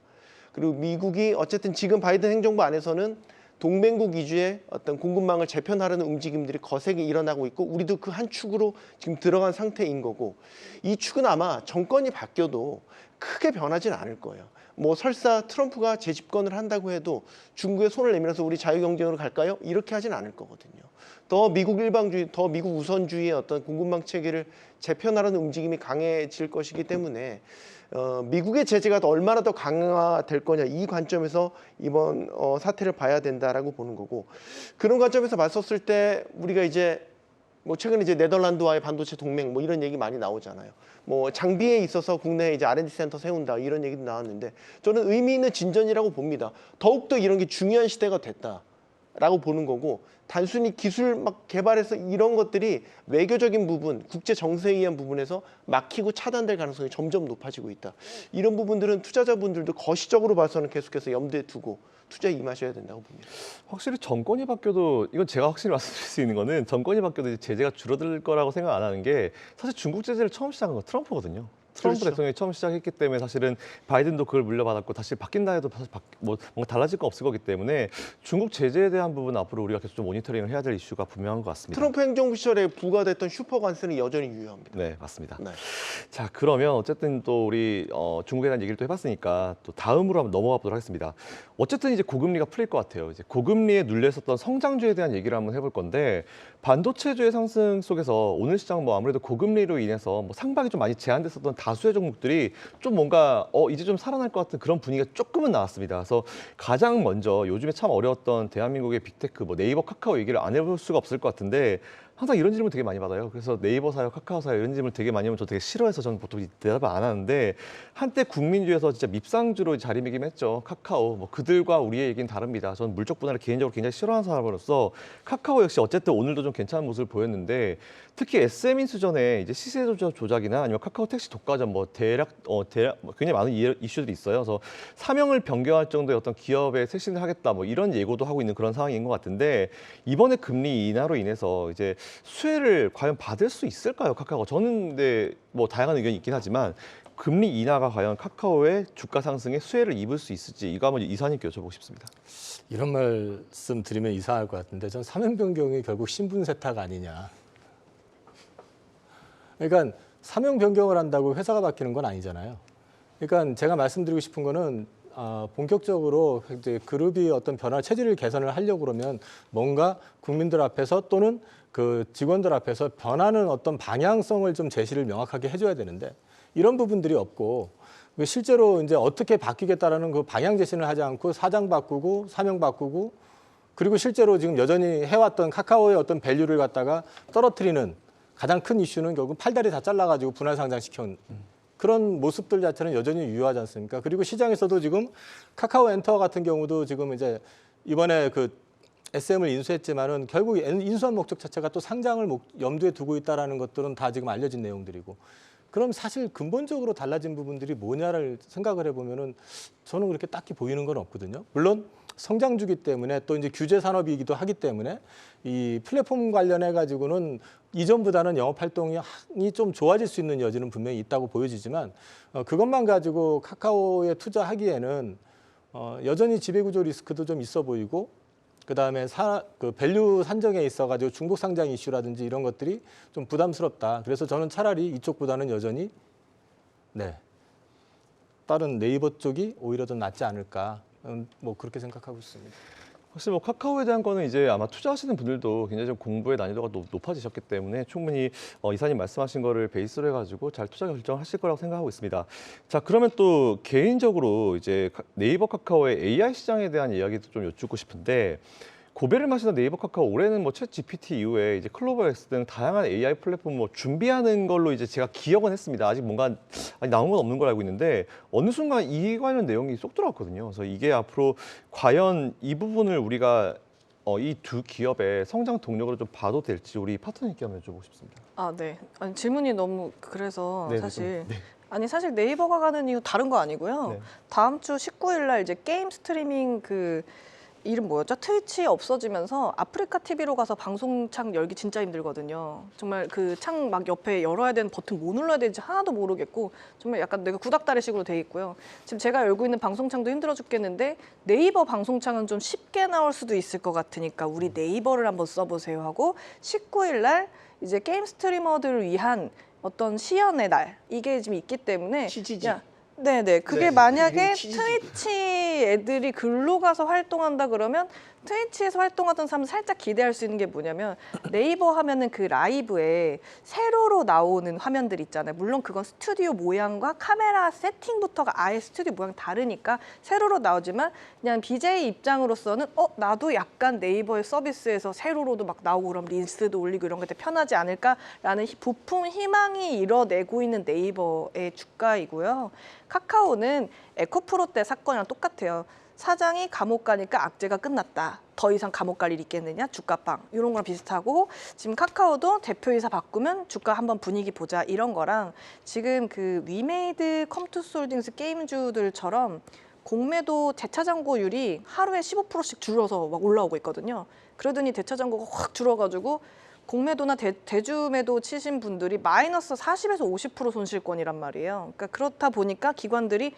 그리고 미국이 어쨌든 지금 바이든 행정부 안에서는 동맹국 위주의 어떤 공급망을 재편하려는 움직임들이 거세게 일어나고 있고 우리도 그 한 축으로 지금 들어간 상태인 거고 이 축은 아마 정권이 바뀌어도 크게 변하진 않을 거예요. 뭐 설사 트럼프가 재집권을 한다고 해도 중국에 손을 내밀어서 우리 자유경쟁으로 갈까요? 이렇게 하진 않을 거거든요. 더 미국 일방주의, 더 미국 우선주의의 어떤 공급망 체계를 재편하려는 움직임이 강해질 것이기 때문에 미국의 제재가 얼마나 더 강화될 거냐 이 관점에서 이번 사태를 봐야 된다라고 보는 거고 그런 관점에서 봤었을 때 우리가 이제 뭐 최근에 이제 네덜란드와의 반도체 동맹 뭐 이런 얘기 많이 나오잖아요. 뭐 장비에 있어서 국내에 이제 R&D 센터 세운다 이런 얘기도 나왔는데 저는 의미 있는 진전이라고 봅니다. 더욱더 이런 게 중요한 시대가 됐다라고 보는 거고 단순히 기술 막 개발해서 이런 것들이 외교적인 부분, 국제 정세에 의한 부분에서 막히고 차단될 가능성이 점점 높아지고 있다. 이런 부분들은 투자자분들도 거시적으로 봐서는 계속해서 염두에 두고 투자에 임하셔야 된다고 봅니다. 확실히 정권이 바뀌어도 이건 제가 확실히 말씀드릴 수 있는 거는 정권이 바뀌어도 이제 제재가 줄어들 거라고 생각 안 하는 게 사실 중국 제재를 처음 시작한 건 트럼프거든요. 트럼프 그렇죠. 대통령이 처음 시작했기 때문에 사실은 바이든도 그걸 물려받았고 다시 바뀐다 해도 사실 뭐 뭔가 달라질 거 없을 거기 때문에 중국 제재에 대한 부분 앞으로 우리가 계속 좀 모니터링을 해야 될 이슈가 분명한 것 같습니다. 트럼프 행정부 시절에 부과됐던 슈퍼 관세는 여전히 유효합니다. 네, 맞습니다. 네. 자, 그러면 어쨌든 또 우리 중국에 대한 얘기를 또 해봤으니까 또 다음으로 한번 넘어가 보도록 하겠습니다. 어쨌든 이제 고금리가 풀릴 것 같아요. 이제 고금리에 눌려 있었던 성장주에 대한 얘기를 한번 해볼 건데 반도체주의 상승 속에서 오늘 시장 뭐 아무래도 고금리로 인해서 뭐 상박이 좀 많이 제한됐었던 다수의 종목들이 좀 뭔가 이제 좀 살아날 것 같은 그런 분위기가 조금은 나왔습니다. 그래서 가장 먼저 요즘에 참 어려웠던 대한민국의 빅테크 뭐 네이버, 카카오 얘기를 안 해볼 수가 없을 것 같은데 항상 이런 질문 되게 많이 받아요. 그래서 네이버 사요, 카카오 사요 이런 질문 되게 많이 하면 저 되게 싫어해서 저는 보통 대답을 안 하는데 한때 국민주에서 진짜 밉상주로 자리매김했죠. 카카오 뭐 그들과 우리의 얘기는 다릅니다. 저는 물적 분할을 개인적으로 굉장히 싫어하는 사람으로서 카카오 역시 어쨌든 오늘도 좀 괜찮은 모습을 보였는데 특히 SM 인수전에 이제 시세 조작이나 아니면 카카오 택시 독과점 뭐 대략 뭐 굉장히 많은 이슈들이 있어요. 그래서 사명을 변경할 정도의 어떤 기업에 쇄신을 하겠다 뭐 이런 예고도 하고 있는 그런 상황인 것 같은데 이번에 금리 인하로 인해서 이제 수혜를 과연 받을 수 있을까요, 카카오가? 저는 근데 뭐 다양한 의견이 있긴 하지만 금리 인하가 과연 카카오의 주가 상승에 수혜를 입을 수 있을지 이거 한번 이사님께 여쭤보고 싶습니다. 이런 말씀 드리면 이상할 것 같은데 전 사면 변경이 결국 신분 세탁 아니냐. 그러니까 사명 변경을 한다고 회사가 바뀌는 건 아니잖아요. 그러니까 제가 말씀드리고 싶은 거는 본격적으로 이제 그룹이 어떤 변화 체질을 개선을 하려고 그러면 뭔가 국민들 앞에서 또는 그 직원들 앞에서 변하는 어떤 방향성을 좀 제시를 명확하게 해줘야 되는데 이런 부분들이 없고 실제로 이제 어떻게 바뀌겠다라는 그 방향 제시를 하지 않고 사장 바꾸고 사명 바꾸고 그리고 실제로 지금 여전히 해왔던 카카오의 어떤 밸류를 갖다가 떨어뜨리는 가장 큰 이슈는 결국 팔다리 다 잘라가지고 분할 상장시켜온 그런 모습들 자체는 여전히 유효하지 않습니까? 그리고 시장에서도 지금 카카오 엔터 같은 경우도 지금 이제 이번에 그 SM을 인수했지만은 결국 인수한 목적 자체가 또 상장을 염두에 두고 있다라는 것들은 다 지금 알려진 내용들이고 그럼 사실 근본적으로 달라진 부분들이 뭐냐를 생각을 해보면은 저는 그렇게 딱히 보이는 건 없거든요. 물론 성장주기 때문에 또 이제 규제 산업이기도 하기 때문에 이 플랫폼 관련해 가지고는 이전보다는 영업 활동이 좀 좋아질 수 있는 여지는 분명히 있다고 보여지지만 그것만 가지고 카카오에 투자하기에는 여전히 지배구조 리스크도 좀 있어 보이고 그다음에 그 밸류 산정에 있어 가지고 중복 상장 이슈라든지 이런 것들이 좀 부담스럽다. 그래서 저는 차라리 이쪽보다는 여전히 다른 네이버 쪽이 오히려 더 낫지 않을까. 뭐 그렇게 생각하고 있습니다. 확실히 뭐 카카오에 대한 거는 이제 아마 투자하시는 분들도 굉장히 좀 공부의 난이도가 높아지셨기 때문에 충분히 이사님 말씀하신 거를 베이스로 해가지고 잘 투자 결정하실 거라고 생각하고 있습니다. 자, 그러면 또 개인적으로 이제 네이버 카카오의 AI 시장에 대한 이야기도 좀 여쭙고 싶은데 고배를 마시던 네이버 카카오 올해는 뭐 챗 GPT 이후에 이제 클로버 X 등 다양한 AI 플랫폼 뭐 준비하는 걸로 이제 제가 기억은 했습니다. 아직 뭔가 나온 건 없는 걸 알고 있는데 어느 순간 이 관련 내용이 쏙 들어왔거든요. 그래서 이게 앞으로 과연 이 부분을 우리가 이 두 기업의 성장 동력으로 좀 봐도 될지 우리 파트너님께 한번 여쭤보고 싶습니다. 아, 네. 아니, 질문이 너무 그래서 네, 사실 네. 아니 사실 네이버가 가는 이유 다른 거 아니고요. 네. 다음 주 19일 날 이제 게임 스트리밍 그 이름 뭐였죠? 트위치 없어지면서 아프리카 TV로 가서 방송창 열기 진짜 힘들거든요. 정말 그 창 막 옆에 열어야 되는 버튼 뭐 눌러야 되는지 하나도 모르겠고 정말 약간 내가 구닥다리식으로 돼 있고요. 지금 제가 열고 있는 방송창도 힘들어 죽겠는데 네이버 방송창은 좀 쉽게 나올 수도 있을 것 같으니까 우리 네이버를 한번 써보세요 하고 19일 날 이제 게임 스트리머들을 위한 어떤 시연의 날 이게 지금 있기 때문에 치지지. 네네. 그게 네, 만약에 치즈지. 트위치 애들이 글로 가서 활동한다 그러면 트위치에서 활동하던 사람 살짝 기대할 수 있는 게 뭐냐면 네이버 하면은 그 라이브에 세로로 나오는 화면들 있잖아요. 물론 그건 스튜디오 모양과 카메라 세팅부터가 아예 스튜디오 모양 다르니까 세로로 나오지만 그냥 BJ 입장으로서는 나도 약간 네이버의 서비스에서 세로로도 막 나오고 그럼 린스도 올리고 이런 게 되게 편하지 않을까라는 부품 희망이 이뤄내고 있는 네이버의 주가이고요. 카카오는 에코프로 때 사건이랑 똑같아요. 사장이 감옥 가니까 악재가 끝났다. 더 이상 감옥 갈 일 있겠느냐? 주가빵. 이런 거랑 비슷하고 지금 카카오도 대표이사 바꾸면 주가 한번 분위기 보자 이런 거랑 지금 그 위메이드 컴투스홀딩스 게임주들처럼 공매도 재차잔고율이 하루에 15%씩 줄어서 막 올라오고 있거든요. 그러더니 대차잔고가 확 줄어가지고 공매도나 대주매도 치신 분들이 마이너스 40에서 50% 손실권이란 말이에요. 그러니까 그렇다 보니까 기관들이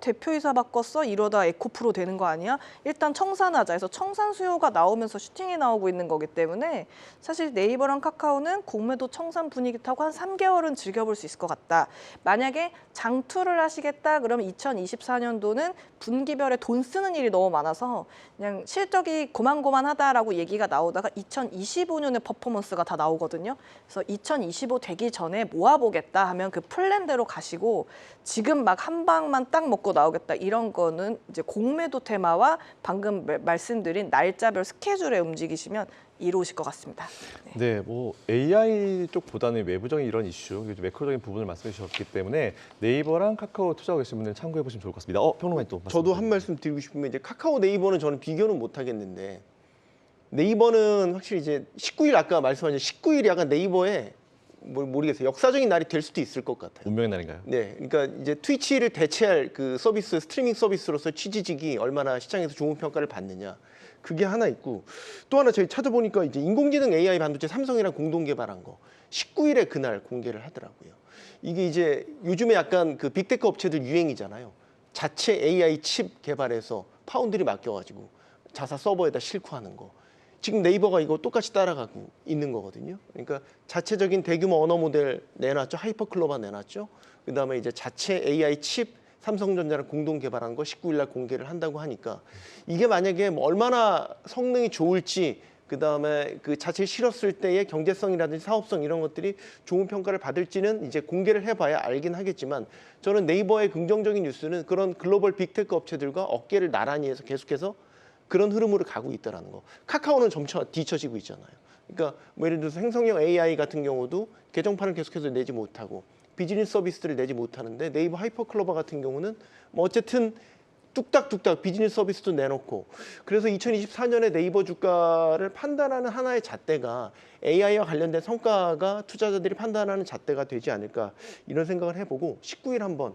대표이사 바꿨어? 이러다 에코프로 되는 거 아니야? 일단 청산하자 해서 청산 수요가 나오면서 슈팅이 나오고 있는 거기 때문에 사실 네이버랑 카카오는 공매도 청산 분위기 타고 한 3개월은 즐겨볼 수 있을 것 같다. 만약에 장투를 하시겠다 그러면 2024년도는 분기별에 돈 쓰는 일이 너무 많아서 그냥 실적이 고만고만하다라고 얘기가 나오다가 2025년에 퍼포먼스가 다 나오거든요. 그래서 2025 되기 전에 모아보겠다 하면 그 플랜대로 가시고 지금 막 한 방만 딱 먹고 나오겠다 이런 거는 이제 공매도 테마와 방금 말씀드린 날짜별 스케줄에 움직이시면 이루어질 것 같습니다. 네, 뭐 AI 쪽보다는 외부적인 이런 이슈, 매크로적인 부분을 말씀해 주셨기 때문에 네이버랑 카카오 투자하고 계신 분들은 참고해 보시면 좋을 것 같습니다. 평론가님 또 저도 한 말씀 드리고 싶으면 이제 카카오 네이버는 저는 비교는 못 하겠는데 네이버는 확실히 이제 19일 아까 말씀하신 19일이 약간 네이버에 모르겠어요. 역사적인 날이 될 수도 있을 것 같아요. 운명의 날인가요? 네, 그러니까 이제 트위치를 대체할 그 서비스 스트리밍 서비스로서 취지직이 얼마나 시장에서 좋은 평가를 받느냐 그게 하나 있고 또 하나 저희 찾아보니까 이제 인공지능 AI 반도체 삼성이랑 공동 개발한 거 19일에 그날 공개를 하더라고요. 이게 이제 요즘에 약간 그 빅테크 업체들 유행이잖아요. 자체 AI 칩 개발해서 파운드리 맡겨가지고 자사 서버에다 싣고 하는 거. 지금 네이버가 이거 똑같이 따라가고 있는 거거든요. 그러니까 자체적인 대규모 언어 모델 내놨죠. 하이퍼클로바 내놨죠. 그다음에 이제 자체 AI 칩 삼성전자랑 공동 개발한 거 19일 날 공개를 한다고 하니까 이게 만약에 뭐 얼마나 성능이 좋을지 그다음에 그 자체 실었을 때의 경제성이라든지 사업성 이런 것들이 좋은 평가를 받을지는 이제 공개를 해봐야 알긴 하겠지만 저는 네이버의 긍정적인 뉴스는 그런 글로벌 빅테크 업체들과 어깨를 나란히 해서 계속해서 그런 흐름으로 가고 있다는 거. 카카오는 점차 뒤처지고 있잖아요. 그러니까 뭐 예를 들어서 생성형 AI 같은 경우도 계정판을 계속해서 내지 못하고 비즈니스 서비스들을 내지 못하는데 네이버 하이퍼클로버 같은 경우는 뭐 어쨌든 뚝딱뚝딱 비즈니스 서비스도 내놓고 그래서 2024년에 네이버 주가를 판단하는 하나의 잣대가 AI와 관련된 성과가 투자자들이 판단하는 잣대가 되지 않을까 이런 생각을 해보고 19일 한번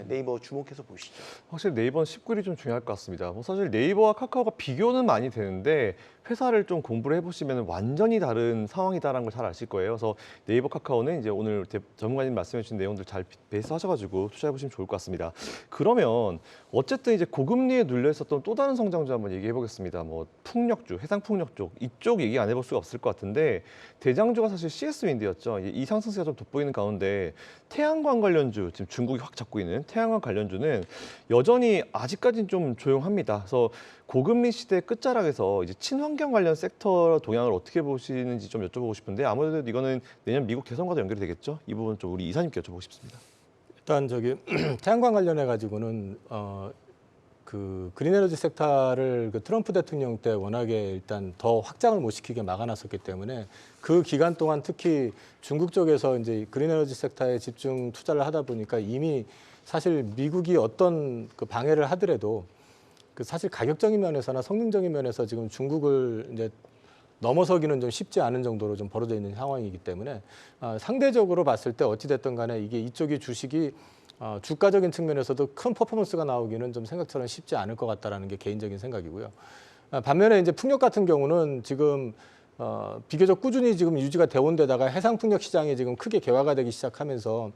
네이버 주목해서 보시죠. 확실히 네이버는 19일이 좀 중요할 것 같습니다. 뭐 사실 네이버와 카카오가 비교는 많이 되는데 회사를 좀 공부를 해보시면 완전히 다른 상황이다라는 걸 잘 아실 거예요. 그래서 네이버, 카카오는 이제 오늘 전문가님 말씀해 주신 내용들 잘 베이스하셔가지고 투자해 보시면 좋을 것 같습니다. 그러면 어쨌든 이제 고금리에 눌려 있었던 또 다른 성장주 한번 얘기해 보겠습니다. 뭐 풍력주, 해상풍력 쪽 이쪽 얘기 안 해볼 수가 없을 것 같은데 대장주가 사실 CS 윈드였죠. 이 상승세가 좀 돋보이는 가운데 태양광 관련주 지금 중국이 확 잡고 있는 태양광 관련주는 여전히 아직까지는 좀 조용합니다. 그래서 고금리 시대 끝자락에서 이제 친환경 관련 섹터 동향을 어떻게 보시는지 좀 여쭤보고 싶은데 아무래도 이거는 내년 미국 대선과도 연결이 되겠죠? 이 부분 좀 우리 이사님께 여쭤보고 싶습니다. 일단 태양광 관련해 가지고는 그 그린에너지 섹터를 그 트럼프 대통령 때 워낙에 일단 더 확장을 못 시키게 막아놨었기 때문에 그 기간 동안 특히 중국 쪽에서 이제 그린에너지 섹터에 집중 투자를 하다 보니까 이미 사실 미국이 어떤 그 방해를 하더라도 그 사실 가격적인 면에서나 성능적인 면에서 지금 중국을 이제 넘어서기는 좀 쉽지 않은 정도로 좀 벌어져 있는 상황이기 때문에 상대적으로 봤을 때 어찌 됐든 간에 이게 이쪽이 주식이 주가적인 측면에서도 큰 퍼포먼스가 나오기는 좀 생각처럼 쉽지 않을 것 같다라는 게 개인적인 생각이고요. 반면에 이제 풍력 같은 경우는 지금 비교적 꾸준히 지금 유지가 되온 데다가 해상 풍력 시장이 지금 크게 개화가 되기 시작하면서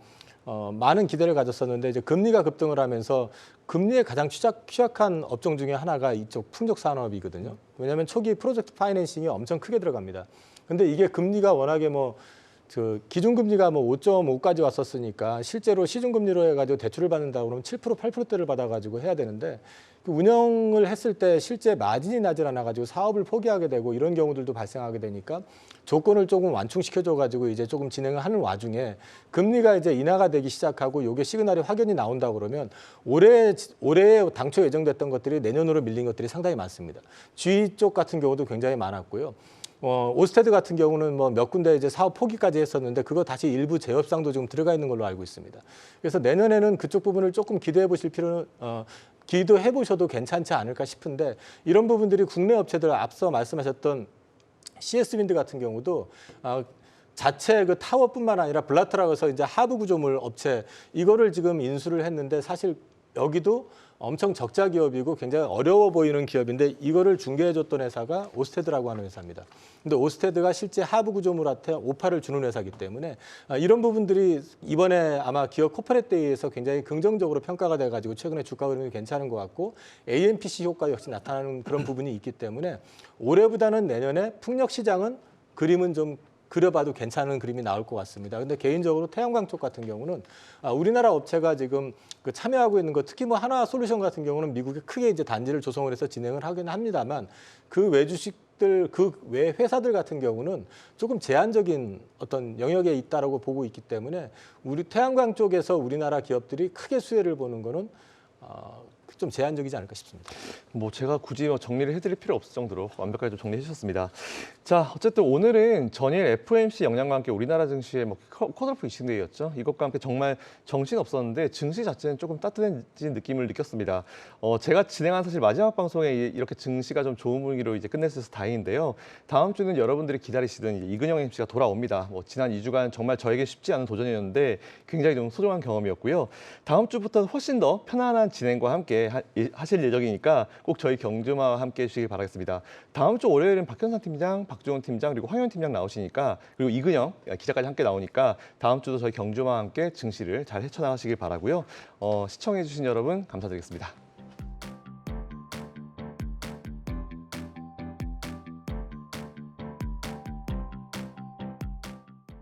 많은 기대를 가졌었는데 이제 금리가 급등을 하면서 금리에 가장 취약한 업종 중에 하나가 이쪽 풍력 산업이거든요. 왜냐하면 초기 프로젝트 파이낸싱이 엄청 크게 들어갑니다. 근데 이게 금리가 워낙에 그 기준금리가 5.5까지 왔었으니까 실제로 시중금리로 해가지고 대출을 받는다 그러면 7% 8%대를 받아가지고 해야 되는데 그 운영을 했을 때 실제 마진이 나질 않아가지고 사업을 포기하게 되고 이런 경우들도 발생하게 되니까 조건을 조금 완충시켜줘가지고 이제 조금 진행을 하는 와중에 금리가 이제 인하가 되기 시작하고 요게 시그널이 확연히 나온다 그러면 올해 당초 예정됐던 것들이 내년으로 밀린 것들이 상당히 많습니다. G 쪽 같은 경우도 굉장히 많았고요. 오스테드 같은 경우는 몇 군데 이제 사업 포기까지 했었는데 그거 다시 일부 재협상도 지금 들어가 있는 걸로 알고 있습니다. 그래서 내년에는 그쪽 부분을 조금 기대해 보실 필요는 기도해 보셔도 괜찮지 않을까 싶은데 이런 부분들이 국내 업체들 앞서 말씀하셨던 CS 윈드 같은 경우도 자체 그 타워뿐만 아니라 블라트라고 해서 이제 하부 구조물 업체 이거를 지금 인수를 했는데 사실 여기도 엄청 적자 기업이고 굉장히 어려워 보이는 기업인데 이거를 중개해줬던 회사가 오스테드라고 하는 회사입니다. 근데 오스테드가 실제 하부 구조물한테 오파를 주는 회사이기 때문에 이런 부분들이 이번에 아마 기업 코퍼레이트 데이에서 굉장히 긍정적으로 평가가 돼가지고 최근에 주가 흐름이 괜찮은 것 같고 AMPC 효과 역시 나타나는 그런 부분이 있기 때문에 올해보다는 내년에 풍력 시장은 그림은 좀 그려봐도 괜찮은 그림이 나올 것 같습니다. 근데 개인적으로 태양광 쪽 같은 경우는 우리나라 업체가 지금 그 참여하고 있는 거 특히 하나 솔루션 같은 경우는 미국에 크게 이제 단지를 조성을 해서 진행을 하긴 합니다만 그 외 주식들 그 외 회사들 같은 경우는 조금 제한적인 어떤 영역에 있다라고 보고 있기 때문에 우리 태양광 쪽에서 우리나라 기업들이 크게 수혜를 보는 거는 좀 제한적이지 않을까 싶습니다. 제가 굳이 정리를 해드릴 필요 없을 정도로 완벽하게 좀 정리해 주셨습니다. 자, 어쨌든 오늘은 전일 FOMC 영향과 함께 우리나라 증시의 컷오프 이슈데이였죠. 이것과 함께 정말 정신 없었는데 증시 자체는 조금 따뜻해진 느낌을 느꼈습니다. 제가 진행한 사실 마지막 방송에 이렇게 증시가 좀 좋은 분위기로 이제 끝냈어서 다행인데요. 다음 주는 여러분들이 기다리시던 이근영 MC가 돌아옵니다. 지난 2주간 정말 저에게 쉽지 않은 도전이었는데 굉장히 좀 소중한 경험이었고요. 다음 주부터는 훨씬 더 편안한 진행과 함께 하실 예정이니까 꼭 저희 경주마와 함께 해주시길 바라겠습니다. 다음 주 월요일은 박현상 팀장, 박주원 팀장 그리고 황현 팀장 나오시니까 그리고 이근영 기자까지 함께 나오니까 다음 주도 저희 경주마와 함께 증시를 잘 헤쳐나가시길 바라고요. 시청해주신 여러분 감사드리겠습니다.